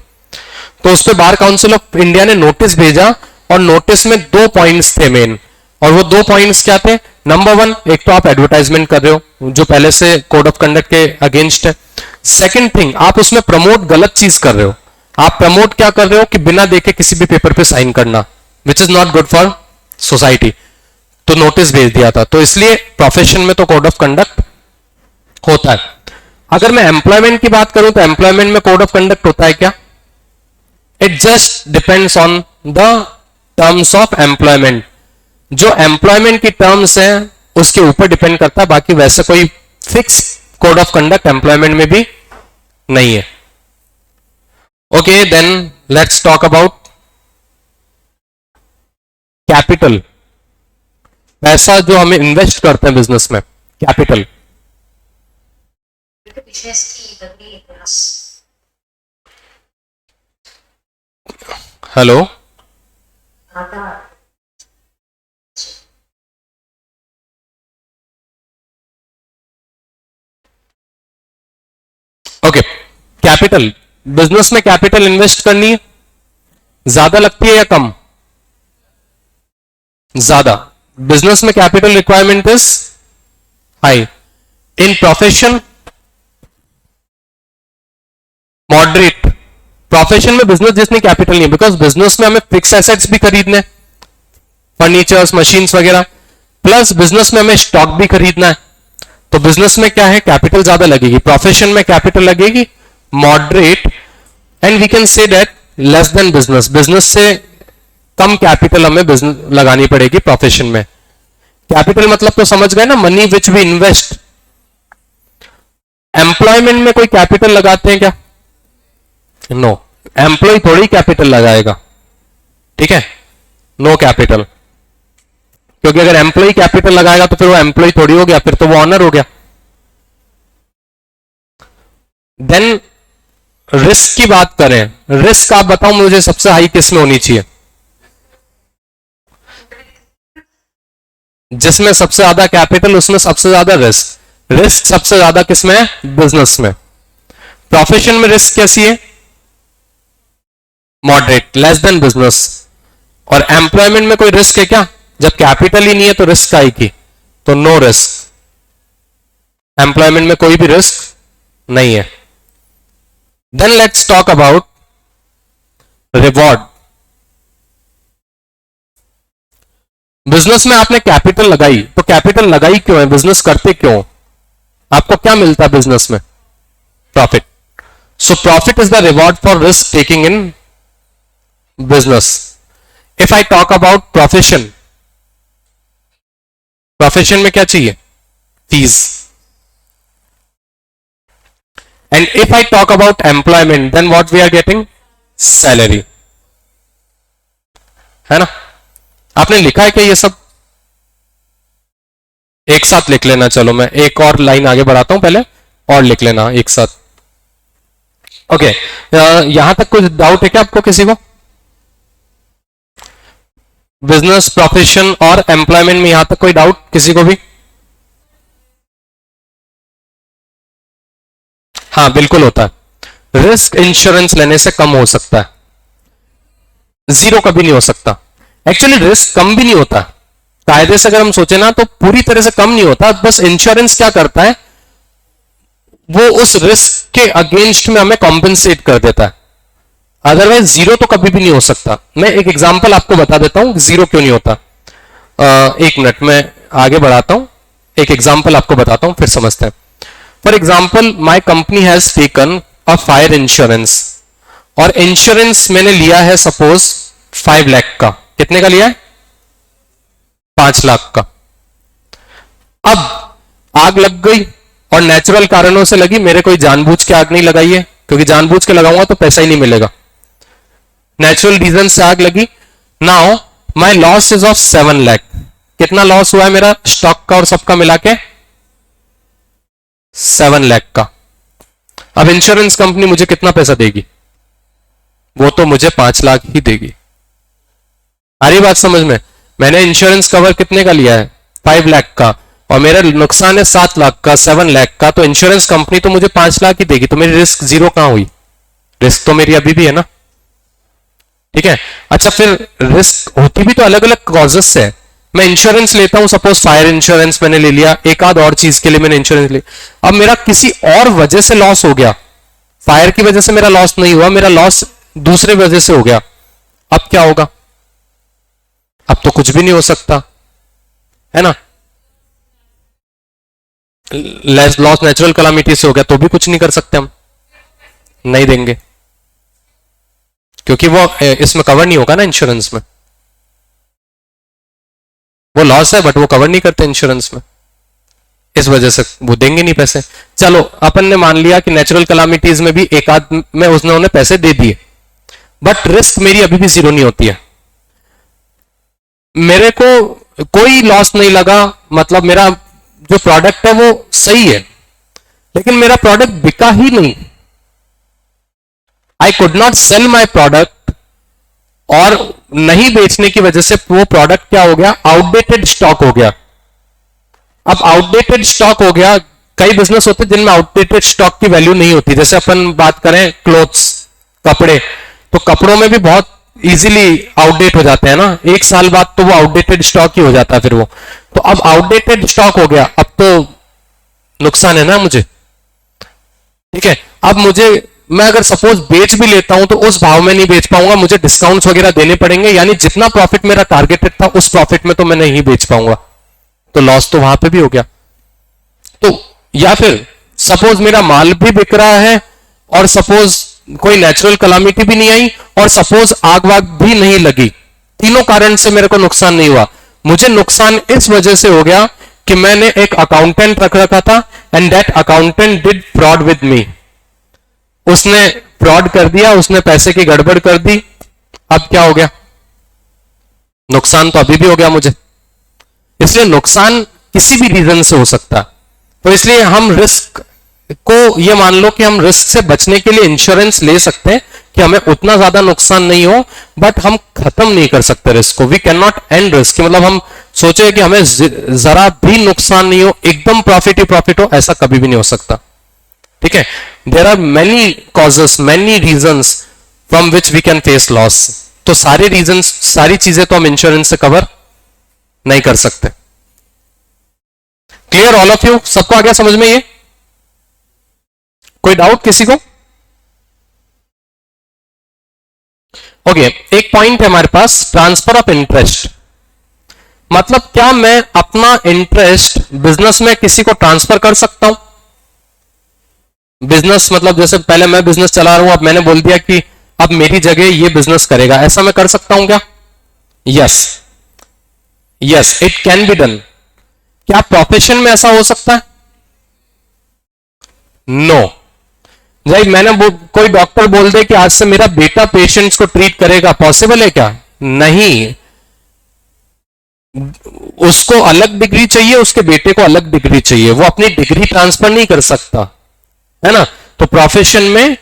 तो उस पर बार काउंसिल ऑफ इंडिया ने नोटिस भेजा, और नोटिस में 2 पॉइंट्स थे मेन, और वो 2 पॉइंट्स क्या थे? नंबर 1, एक तो आप एडवर्टाइजमेंट कर रहे हो जो पहले से कोड ऑफ कंडक्ट के अगेंस्ट है। सेकंड थिंग, आप उसमें प्रमोट गलत चीज कर रहे हो। आप प्रमोट क्या कर रहे हो कि बिना देखे किसी भी पेपर पे साइन करना, which is not good for society. तो नोटिस भेज दिया था। तो इसलिए प्रोफेशन में तो कोड ऑफ कंडक्ट होता है। अगर मैं एम्प्लॉयमेंट की बात करूं तो एम्प्लॉयमेंट में कोड ऑफ कंडक्ट होता है क्या? It just depends on the terms of employment. जो एम्प्लॉयमेंट की टर्म्स है उसके ऊपर डिपेंड करता है, बाकी वैसे कोई fix code of conduct employment में भी नहीं है। Okay, then let's talk about capital. पैसा जो हमें इन्वेस्ट करते हैं बिजनेस में, capital. Hello, okay, capital. Business में कैपिटल इन्वेस्ट करनी है, ज्यादा लगती है या कम? ज्यादा। बिजनेस में capital requirement is high. In profession moderate. Profession में बिजनेस जितनी कैपिटल नहीं है, बिकॉज बिजनेस में हमें फिक्स एसेट्स भी खरीदने, फर्नीचर्स, मशीन्स वगैरह, प्लस बिजनेस में हमें स्टॉक भी खरीदना है। तो बिजनेस में क्या है, कैपिटल ज्यादा लगेगी। प्रोफेशन में कैपिटल लगेगी moderate, and we can say that less than business. Business से कम कैपिटल हमें बिजनेस लगानी पड़ेगी प्रोफेशन में। कैपिटल मतलब तो समझ गए ना, money which we invest. Employment में कोई कैपिटल लगाते हैं क्या? नो, एम्प्लॉय थोड़ी कैपिटल लगाएगा, ठीक है। नो कैपिटल, क्योंकि अगर एम्प्लॉय कैपिटल लगाएगा तो फिर वो एम्प्लॉय थोड़ी हो गया, फिर तो वो ऑनर हो गया। देन रिस्क की बात करें, रिस्क आप बताओ मुझे सबसे हाई किस में होनी चाहिए? जिसमें सबसे ज्यादा कैपिटल उसमें सबसे ज्यादा रिस्क। रिस्क सबसे ज्यादा किसमें है? बिजनेस में। प्रोफेशन में रिस्क कैसी है? Moderate, less than business. और एम्प्लॉयमेंट में कोई रिस्क है क्या? जब कैपिटल ही नहीं है तो रिस्क आई की, तो नो रिस्क। एम्प्लॉयमेंट में कोई भी रिस्क नहीं है। Then let's talk about reward. Business में आपने कैपिटल लगाई, तो कैपिटल लगाई क्यों है? बिजनेस करते क्यों? आपको क्या मिलता है बिजनेस में? Profit. So profit is the reward for risk taking in business. If I talk about profession, profession में क्या चाहिए? Fees. And if I talk about employment, then what we are getting? Salary, है ना? आपने लिखा है क्या ये सब? एक साथ लिख लेना। चलो मैं एक और लाइन आगे बढ़ाता हूं, पहले और लिख लेना एक साथ। ओके, यहां तक कुछ डाउट है क्या आपको किसी को? बिजनेस, प्रोफेशन और एम्प्लॉयमेंट में यहां तक कोई डाउट किसी को भी? हाँ बिल्कुल होता है। रिस्क इंश्योरेंस लेने से कम हो सकता है, जीरो कभी नहीं हो सकता। एक्चुअली रिस्क कम भी नहीं होता, कायदे से अगर हम सोचे ना तो पूरी तरह से कम नहीं होता। बस इंश्योरेंस क्या करता है, वो उस रिस्क के अगेंस्ट में हमें कॉम्पेंसेट कर देता है। अदरवाइज जीरो तो कभी भी नहीं हो सकता। मैं एक एग्जांपल आपको बता देता हूं जीरो क्यों नहीं होता। एक मिनट में आगे बढ़ाता हूं, एक एग्जांपल आपको बताता हूं, फिर समझते हैं। For example, my company has taken a fire insurance, और इंश्योरेंस मैंने लिया है सपोज 5 लाख का। कितने का लिया है? 5 लाख का। अब आग लग गई और नेचुरल कारणों से लगी, मेरे कोई जानबूझ के आग नहीं लगाई है, क्योंकि जानबूझ के लगाऊंगा तो पैसा ही नहीं मिलेगा। नेचुरल रीजन से आग लगी। Now my loss is of 7 lakh. कितना लॉस हुआ है मेरा स्टॉक का और सबका मिला के? 7 लाख का। अब इंश्योरेंस कंपनी मुझे कितना पैसा देगी? वो तो मुझे 5 लाख ही देगी। आ रही बात समझ में? मैंने इंश्योरेंस कवर कितने का लिया है? 5 लाख का, और मेरा नुकसान है 7 लाख का, 7 लाख का, तो इंश्योरेंस कंपनी तो मुझे 5 लाख ही देगी। तो मेरी रिस्क जीरो कहां हुई? रिस्क तो मेरी अभी भी है ना। ठीक है, अच्छा फिर रिस्क होती भी तो अलग अलग कॉजेस से है। मैं इंश्योरेंस लेता हूं, सपोज फायर इंश्योरेंस मैंने ले लिया, एक आध और चीज के लिए मैंने इंश्योरेंस लिया। अब मेरा किसी और वजह से लॉस हो गया, फायर की वजह से मेरा लॉस नहीं हुआ, मेरा लॉस दूसरे वजह से हो गया। अब क्या होगा? अब तो कुछ भी नहीं हो सकता, है ना। लॉस नेचुरल कलामिटी से हो गया तो भी कुछ नहीं कर सकते, हम नहीं देंगे, क्योंकि वो इसमें कवर नहीं होगा ना इंश्योरेंस में। वो लॉस है बट वो कवर नहीं करते इंश्योरेंस में, इस वजह से वो देंगे नहीं पैसे। चलो अपन ने मान लिया कि नेचुरल कलामिटीज में भी एक आध में उन्होंने पैसे दे दिए, बट रिस्क मेरी अभी भी जीरो नहीं होती है। मेरे को कोई लॉस नहीं लगा, मतलब मेरा जो प्रोडक्ट है वो सही है, लेकिन मेरा प्रोडक्ट बिका ही नहीं। I could not sell my product, और नहीं बेचने की वजह से वो प्रोडक्ट क्या हो गया? आउटडेटेड स्टॉक हो गया। अब आउटडेटेड स्टॉक हो गया, कई बिजनेस होते हैं जिनमें आउटडेटेड स्टॉक की वैल्यू नहीं होती। जैसे अपन बात करें क्लोथ्स, कपड़े, तो कपड़ों में भी बहुत इजीली आउटडेट हो जाते हैं ना, 1 साल बाद तो वो आउटडेटेड स्टॉक ही हो जाता है फिर वो। तो अब आउटडेटेड स्टॉक हो गया, अब तो नुकसान है ना मुझे। ठीक है, अब मुझे, मैं अगर सपोज बेच भी लेता हूं तो उस भाव में नहीं बेच पाऊंगा, मुझे डिस्काउंट्स वगैरह देने पड़ेंगे, यानी जितना प्रॉफिट मेरा टारगेटेड था उस प्रॉफिट में तो मैं नहीं बेच पाऊंगा, तो लॉस तो वहां पे भी हो गया। तो या फिर सपोज मेरा माल भी बिक रहा है, और सपोज कोई नेचुरल कलामिटी भी नहीं आई, और सपोज आग वाग भी नहीं लगी, तीनों कारण से मेरे को नुकसान नहीं हुआ। मुझे नुकसान इस वजह से हो गया कि मैंने एक अकाउंटेंट रख रखा था, and that accountant did fraud with me. उसने फ्रॉड कर दिया, उसने पैसे की गड़बड़ कर दी, अब क्या हो गया? नुकसान तो अभी भी हो गया मुझे। इसलिए नुकसान किसी भी रीजन से हो सकता है, तो इसलिए हम रिस्क को ये मान लो कि हम रिस्क से बचने के लिए इंश्योरेंस ले सकते हैं कि हमें उतना ज्यादा नुकसान नहीं हो, बट हम खत्म नहीं कर सकते रिस्क को। We can not end risk, मतलब हम सोचे कि हमें जरा भी नुकसान नहीं हो, एकदम प्रॉफिट ही प्रॉफिट हो, ऐसा कभी भी नहीं हो सकता। ठीक है, there are many causes, many reasons from which we can face loss. तो सारे रीजंस, सारी चीजें तो हम इंश्योरेंस से कवर नहीं कर सकते। Clear all of you? सबको आ गया समझ में ये? कोई डाउट किसी को? ओके, एक पॉइंट है हमारे पास, ट्रांसफर ऑफ इंटरेस्ट। मतलब क्या मैं अपना इंटरेस्ट बिजनेस में किसी को ट्रांसफर कर सकता हूं? बिजनेस मतलब जैसे पहले मैं बिजनेस चला रहा हूं, अब मैंने बोल दिया कि अब मेरी जगह ये बिजनेस करेगा, ऐसा मैं कर सकता हूं क्या? Yes, yes, it can be done. क्या प्रोफेशन में ऐसा हो सकता है? नो। भाई मैंने कोई डॉक्टर बोल दे कि आज से मेरा बेटा पेशेंट्स को ट्रीट करेगा, पॉसिबल है क्या? नहीं। उसको अलग डिग्री चाहिए, उसके बेटे को अलग डिग्री चाहिए, वो अपनी डिग्री ट्रांसफर नहीं कर सकता, है ना? तो प्रोफेशन में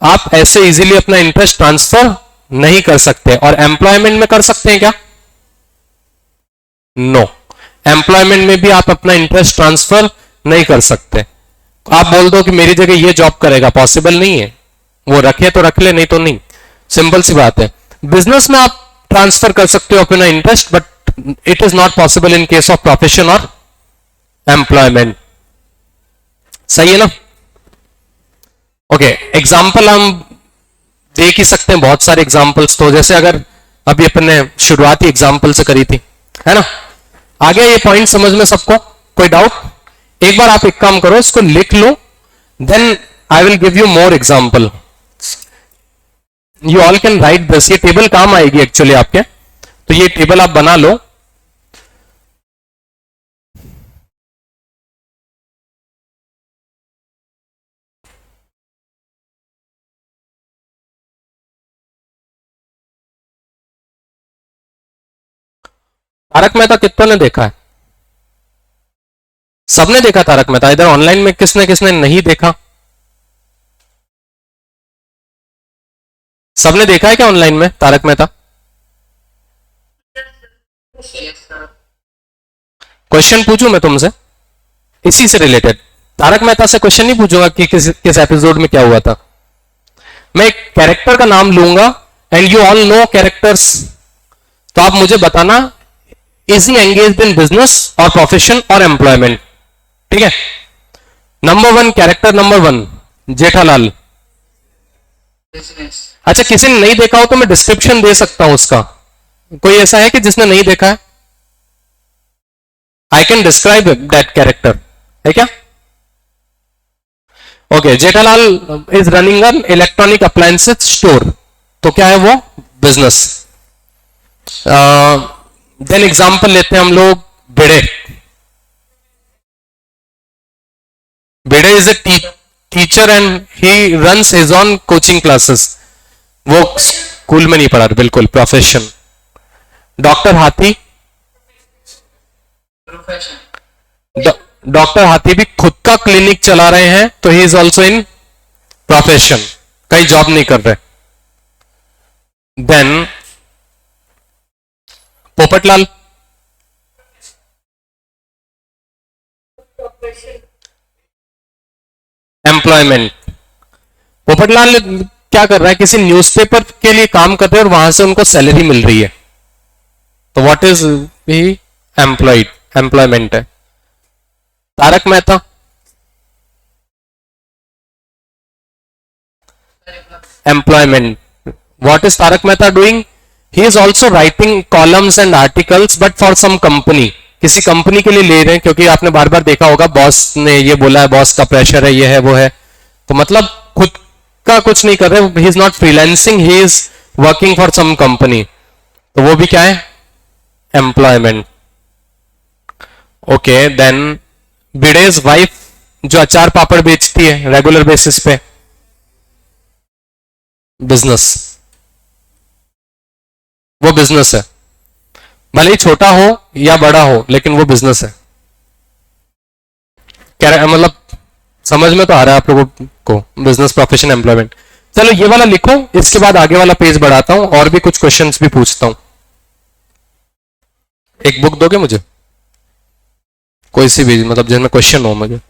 आप ऐसे इजीली अपना इंटरेस्ट ट्रांसफर नहीं कर सकते। और एम्प्लॉयमेंट में कर सकते हैं क्या? नो, एम्प्लॉयमेंट में भी आप अपना इंटरेस्ट ट्रांसफर नहीं कर सकते। आप बोल दो कि मेरी जगह ये जॉब करेगा, पॉसिबल नहीं है। वो रखे तो रख ले, नहीं तो नहीं, सिंपल सी बात है। बिजनेस में आप ट्रांसफर कर सकते हो अपना interest, but it is not possible in case of profession और एम्प्लॉयमेंट। सही है ना? ओके, एग्जाम्पल हम देख ही सकते हैं, बहुत सारे एग्जाम्पल्स। तो जैसे अगर अभी अपने शुरुआती एग्जाम्पल से करी थी, है ना? आगे ये पॉइंट समझ में सबको? कोई डाउट? एक बार आप एक काम करो, इसको लिख लो, then I will give you more example. You all can write this. ये टेबल काम आएगी एक्चुअली आपके, तो ये टेबल आप बना लो। तारक मेहता कितनों ने देखा है? सबने देखा तारक मेहता? इधर ऑनलाइन में किसने किसने नहीं देखा? सबने देखा है क्या ऑनलाइन में तारक मेहता? क्वेश्चन पूछूं मैं तुमसे इसी से रिलेटेड? तारक मेहता से क्वेश्चन नहीं पूछूंगा कि किस एपिसोड में क्या हुआ था। मैं एक कैरेक्टर का नाम लूंगा and you all know characters, तो आप मुझे बताना is he engaged in business और प्रोफेशन और एम्प्लॉयमेंट। ठीक है? Number one, character number one, Jethalal. अच्छा, किसी ने नहीं देखा हो तो मैं डिस्क्रिप्शन दे सकता हूं उसका। कोई ऐसा है कि जिसने नहीं देखा है? I can describe that character, है क्या? Okay, Jethalal is running an electronic appliances store. तो क्या है वो? बिजनेस। देन एग्जांपल लेते हैं हम लोग, Bhide. Bhide is a teacher and he runs his own coaching classes. वो स्कूल में नहीं पढ़ा, बिल्कुल प्रोफेशन। डॉक्टर हाथी, डॉक्टर हाथी भी खुद का क्लिनिक चला रहे हैं, तो ही इज ऑल्सो इन प्रोफेशन, कहीं जॉब नहीं कर रहे। Then Popatlal, employment. पोपटलाल क्या कर रहा है? किसी न्यूज़पेपर के लिए काम कर रहे हैं और वहां से उनको सैलरी मिल रही है, तो what is he? Employed, employment है। Tarak Mehta, employment. What is Tarak Mehta doing? He is also writing columns and articles, but for some company, किसी कंपनी के लिए ले रहे हैं, क्योंकि आपने बार बार देखा होगा बॉस ने ये बोला है, बॉस का प्रेशर है, ये है वो है, तो मतलब खुद का कुछ नहीं कर रहे। He is not freelancing, he is working for some company, तो वो भी क्या है? Employment. Okay, then Bhide's wife जो अचार पापड़ बेचती है रेगुलर बेसिस पे, बिजनेस, वो बिजनेस है। भले ही छोटा हो या बड़ा हो, लेकिन वो बिजनेस है। मतलब समझ में तो आ रहा है आप लोगों को, बिजनेस, प्रोफेशन, एम्प्लॉयमेंट। चलो ये वाला लिखो, इसके बाद आगे वाला पेज बढ़ाता हूं और भी कुछ क्वेश्चंस भी पूछता हूं। एक बुक दोगे मुझे, कोई सी भी, मतलब जिसमें क्वेश्चन हो मुझे।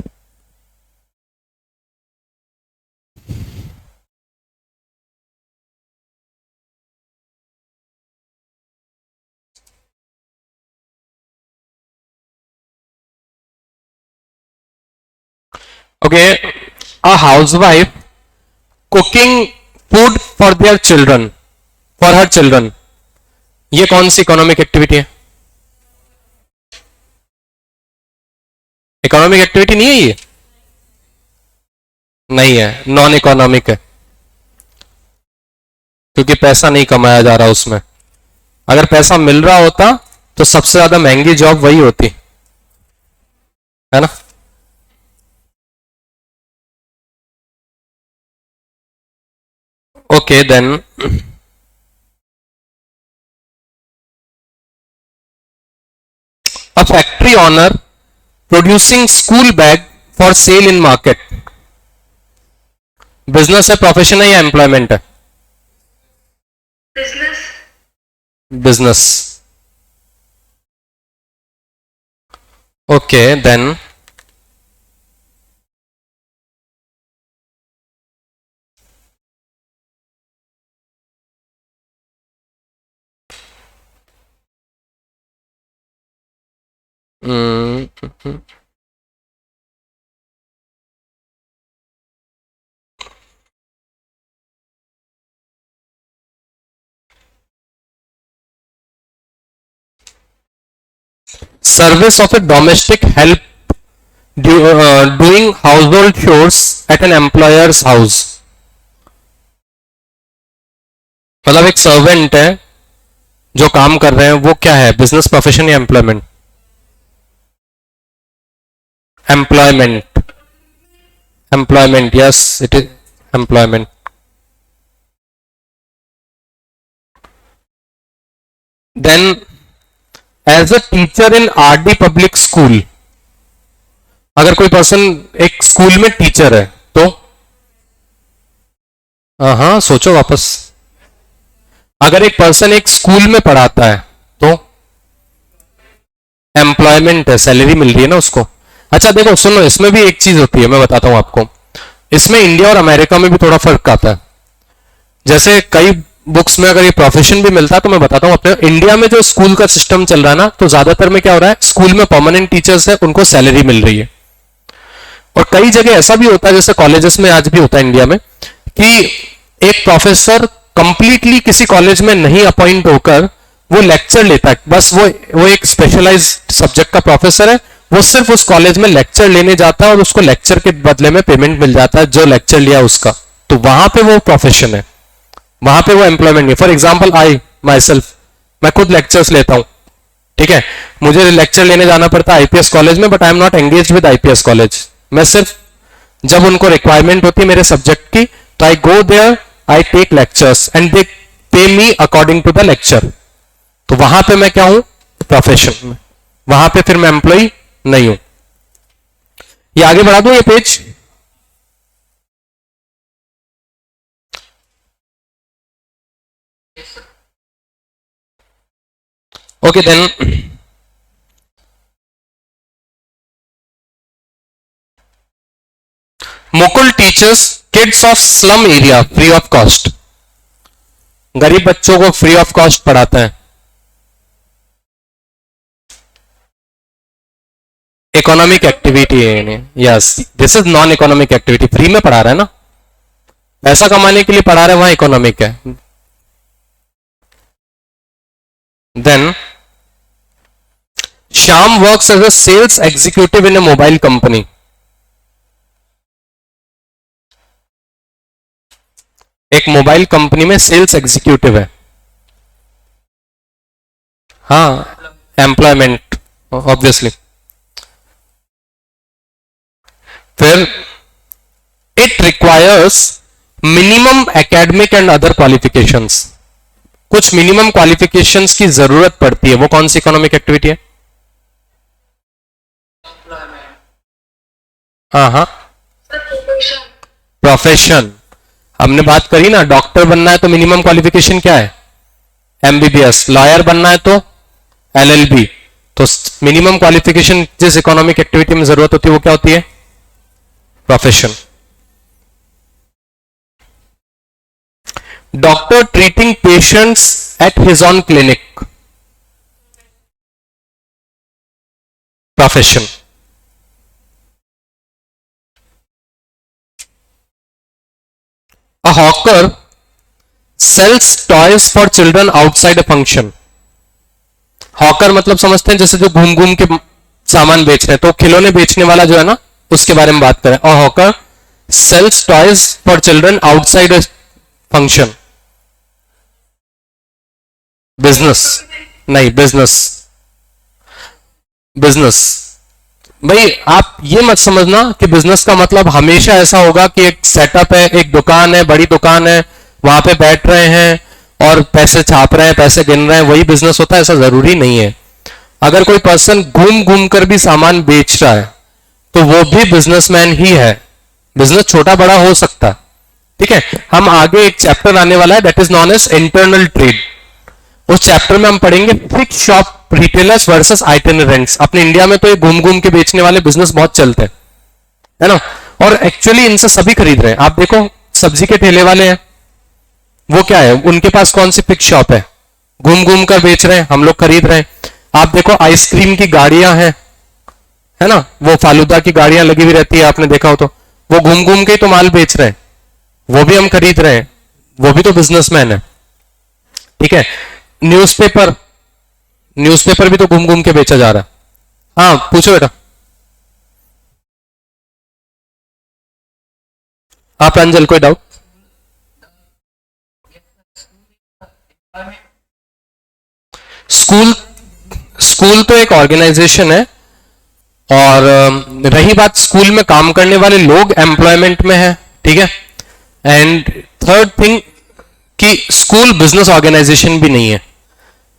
Okay, a housewife cooking food for their children, for her children, ये कौन सी इकोनॉमिक एक्टिविटी है? इकोनॉमिक एक्टिविटी नहीं है ये, नहीं है, नॉन इकोनॉमिक है, क्योंकि पैसा नहीं कमाया जा रहा उसमें। अगर पैसा मिल रहा होता तो सबसे ज्यादा महंगी जॉब वही होती है ना। Okay then, a factory owner producing school bag for sale in market, business है, प्रोफेशन है या एम्प्लॉयमेंट है? Business. Business. Okay then, service of a domestic help doing household chores at an employer's house, मतलब एक servant है जो काम कर रहे हैं, वो क्या है, बिजनेस, प्रोफेशन या employment? Employment, employment, yes it is employment. Then, as a teacher in RD public school, अगर कोई पर्सन एक स्कूल में टीचर है तो, हाँ सोचो वापस, अगर एक पर्सन एक स्कूल में पढ़ाता है तो एम्प्लॉयमेंट है, सैलरी मिल रही है ना उसको। अच्छा देखो सुनो, इसमें भी एक चीज होती है, मैं बताता हूं आपको, इसमें इंडिया और अमेरिका में भी थोड़ा फर्क आता है। जैसे कई बुक्स में अगर ये प्रोफेशन भी मिलता है, तो मैं बताता हूं, अपने इंडिया में जो स्कूल का सिस्टम चल रहा है ना, तो ज्यादातर में क्या हो रहा है, स्कूल में परमानेंट टीचर्स है, उनको सैलरी मिल रही है। और कई जगह ऐसा भी होता है, जैसे कॉलेजेस में आज भी होता है इंडिया में, कि एक प्रोफेसर कंप्लीटली किसी कॉलेज में नहीं अपॉइंट होकर वो लेक्चर लेता है, बस वो एक स्पेशलाइज्ड सब्जेक्ट का प्रोफेसर है, वो सिर्फ उस कॉलेज में लेक्चर लेने जाता है और उसको लेक्चर के बदले में पेमेंट मिल जाता है जो लेक्चर लिया उसका, तो वहां पे वो प्रोफेशन है, वहां पे वो एम्प्लॉयमेंट नहीं। For example I my self, मैं खुद लेक्चर्स लेता हूं, ठीक है, मुझे लेक्चर लेने जाना पड़ता है आईपीएस कॉलेज में, but I am not engage with IPS college. मैं सिर्फ जब उनको रिक्वायरमेंट होती है मेरे सब्जेक्ट की, तो I go there, I take lectures and they pay me according to the lecture. तो वहां पे मैं क्या हूं, प्रोफेशन में, वहां पे फिर मैं एम्प्लॉय नहीं हूं। ये आगे बढ़ा दूं ये page? Okay then, Mukul teachers kids of slum area free of cost, गरीब बच्चों को फ्री ऑफ कॉस्ट पढ़ाता है। इकोनॉमिक एक्टिविटी है, yes this is non economic activity, free में पढ़ा रहा है ना, पैसा कमाने के लिए पढ़ा रहा है, वहां इकोनॉमिक है। Then, Shyam works as a sales executive in a mobile company, एक मोबाइल कंपनी में सेल्स एग्जीक्यूटिव है, हाँ एम्प्लॉयमेंट ऑब्वियसली। फिर, it requires minimum academic and other qualifications, कुछ मिनिमम क्वालिफिकेशंस की जरूरत पड़ती है, वो कौन सी इकोनॉमिक एक्टिविटी है? हाँ हाँ, प्रोफेशन। हमने बात करी ना, डॉक्टर बनना है तो मिनिमम क्वालिफिकेशन क्या है? एमबीबीएस। लॉयर बनना है तो एलएलबी। तो मिनिमम क्वालिफिकेशन जिस इकोनॉमिक एक्टिविटी में जरूरत होती है वो क्या होती है? Profession. Doctor treating patients at his own clinic, profession. A hawker sells toys for children outside a function. Hawker मतलब समझते हैं जैसे जो घूम घूम के सामान बेच रहे हैं, तो खिलौने बेचने वाला जो है ना, उसके बारे में बात करें। A hawker sells toys for children outside a function. Business. नहीं, बिजनेस। बिजनेस। भाई आप ये मत समझना कि बिजनेस का मतलब हमेशा ऐसा होगा कि एक सेटअप है, एक दुकान है, बड़ी दुकान है, वहां पे बैठ रहे हैं और पैसे छाप रहे हैं, पैसे गिन रहे हैं, वही बिजनेस होता है, ऐसा जरूरी नहीं है। अगर कोई पर्सन घूम घूम कर भी सामान बेच रहा है तो वो भी बिजनेसमैन ही है। बिजनेस छोटा बड़ा हो सकता है, ठीक है। हम आगे एक चैप्टर आने वाला है, that is known as internal trade. उस चैप्टर में हम पढ़ेंगे fix shop retailers versus itinerants. अपने इंडिया में तो ये घूम घूम के बेचने वाले बिजनेस बहुत चलते हैं, है ना। और एक्चुअली इनसे सभी खरीद रहे हैं। आप देखो, सब्जी के ठेले वाले हैं, वो क्या है, उनके पास कौन सी फिक्स शॉप है? घूम घूम कर बेच रहे हैं, हम लोग खरीद रहे हैं। आप देखो, आइसक्रीम की गाड़ियां हैं, है ना, वो फालूदा की गाड़ियां लगी हुई रहती है, आपने देखा हो तो, वो घूम घूम के ही तो माल बेच रहे हैं, वो भी हम खरीद रहे हैं, वो भी तो बिजनेसमैन है, ठीक है। न्यूज़पेपर, न्यूज़पेपर भी तो घूम घूम के बेचा जा रहा है। हाँ पूछो बेटा। हाँ प्रांजल, कोई डाउट? स्कूल, स्कूल तो एक ऑर्गेनाइजेशन है। और रही बात स्कूल में काम करने वाले लोग एम्प्लॉयमेंट में है, ठीक है। एंड थर्ड थिंग कि स्कूल बिजनेस ऑर्गेनाइजेशन भी नहीं है।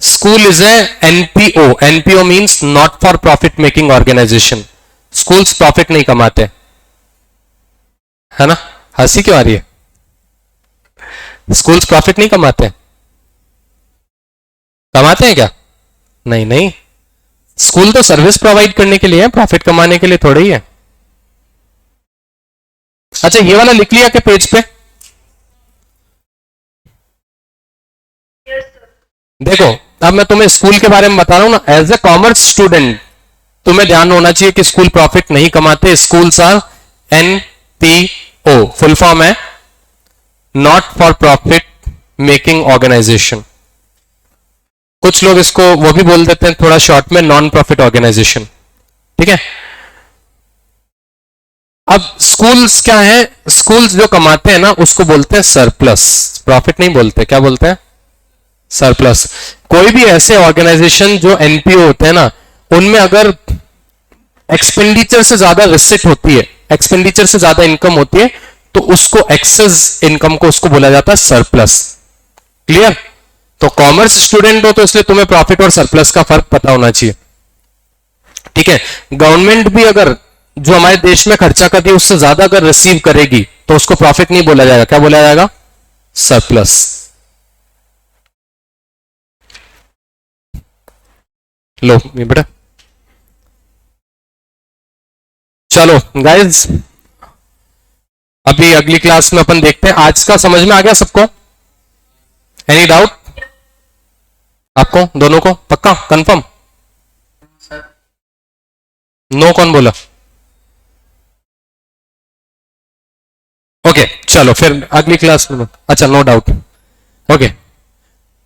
School is a NPO. NPO means not for profit making organisation. Schools profit नहीं कमाते, है ना। हंसी क्यों आ रही है? स्कूल्स प्रॉफिट नहीं कमाते? कमाते हैं क्या? नहीं नहीं, स्कूल तो सर्विस प्रोवाइड करने के लिए है, प्रॉफिट कमाने के लिए थोड़ा ही है। अच्छा ये वाला लिख लिया क्या पेज पे? देखो, अब मैं तुम्हें स्कूल के बारे में बता रहा हूं ना, एज ए कॉमर्स स्टूडेंट तुम्हें ध्यान होना चाहिए कि स्कूल प्रॉफिट नहीं कमाते। Schools are NPO, full form है not for profit making organisation. कुछ लोग इसको वो भी बोल देते हैं थोड़ा शॉर्ट में, नॉन प्रॉफिट ऑर्गेनाइजेशन, ठीक है। अब स्कूल्स क्या है, स्कूल्स जो कमाते हैं ना उसको बोलते हैं सरप्लस। प्रॉफिट नहीं बोलते, क्या बोलते हैं? सरप्लस। कोई भी ऐसे ऑर्गेनाइजेशन जो एनपीओ होते हैं ना, उनमें अगर एक्सपेंडिचर से ज्यादा रिसिट होती है, एक्सपेंडिचर से ज्यादा इनकम होती है, तो उसको एक्सेस इनकम को उसको बोला जाता है सरप्लस। क्लियर? तो कॉमर्स स्टूडेंट हो तो इसलिए तुम्हें प्रॉफिट और सरप्लस का फर्क पता होना चाहिए, ठीक है। गवर्नमेंट भी अगर जो हमारे देश में खर्चा करती है उससे ज्यादा अगर रिसीव करेगी तो उसको प्रॉफिट नहीं बोला जाएगा, क्या बोला जाएगा? सरप्लस। लो ये बेटा, चलो गाइज, अभी अगली क्लास में अपन देखते हैं। आज का समझ में आ गया सबको? एनी डाउट आपको दोनों को? पक्का कंफर्म? नो कौन बोला? ओके चलो फिर अगली क्लास में। अच्छा no doubt, okay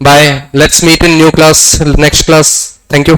bye, let's meet in new class, next class. Thank you.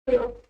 Hello.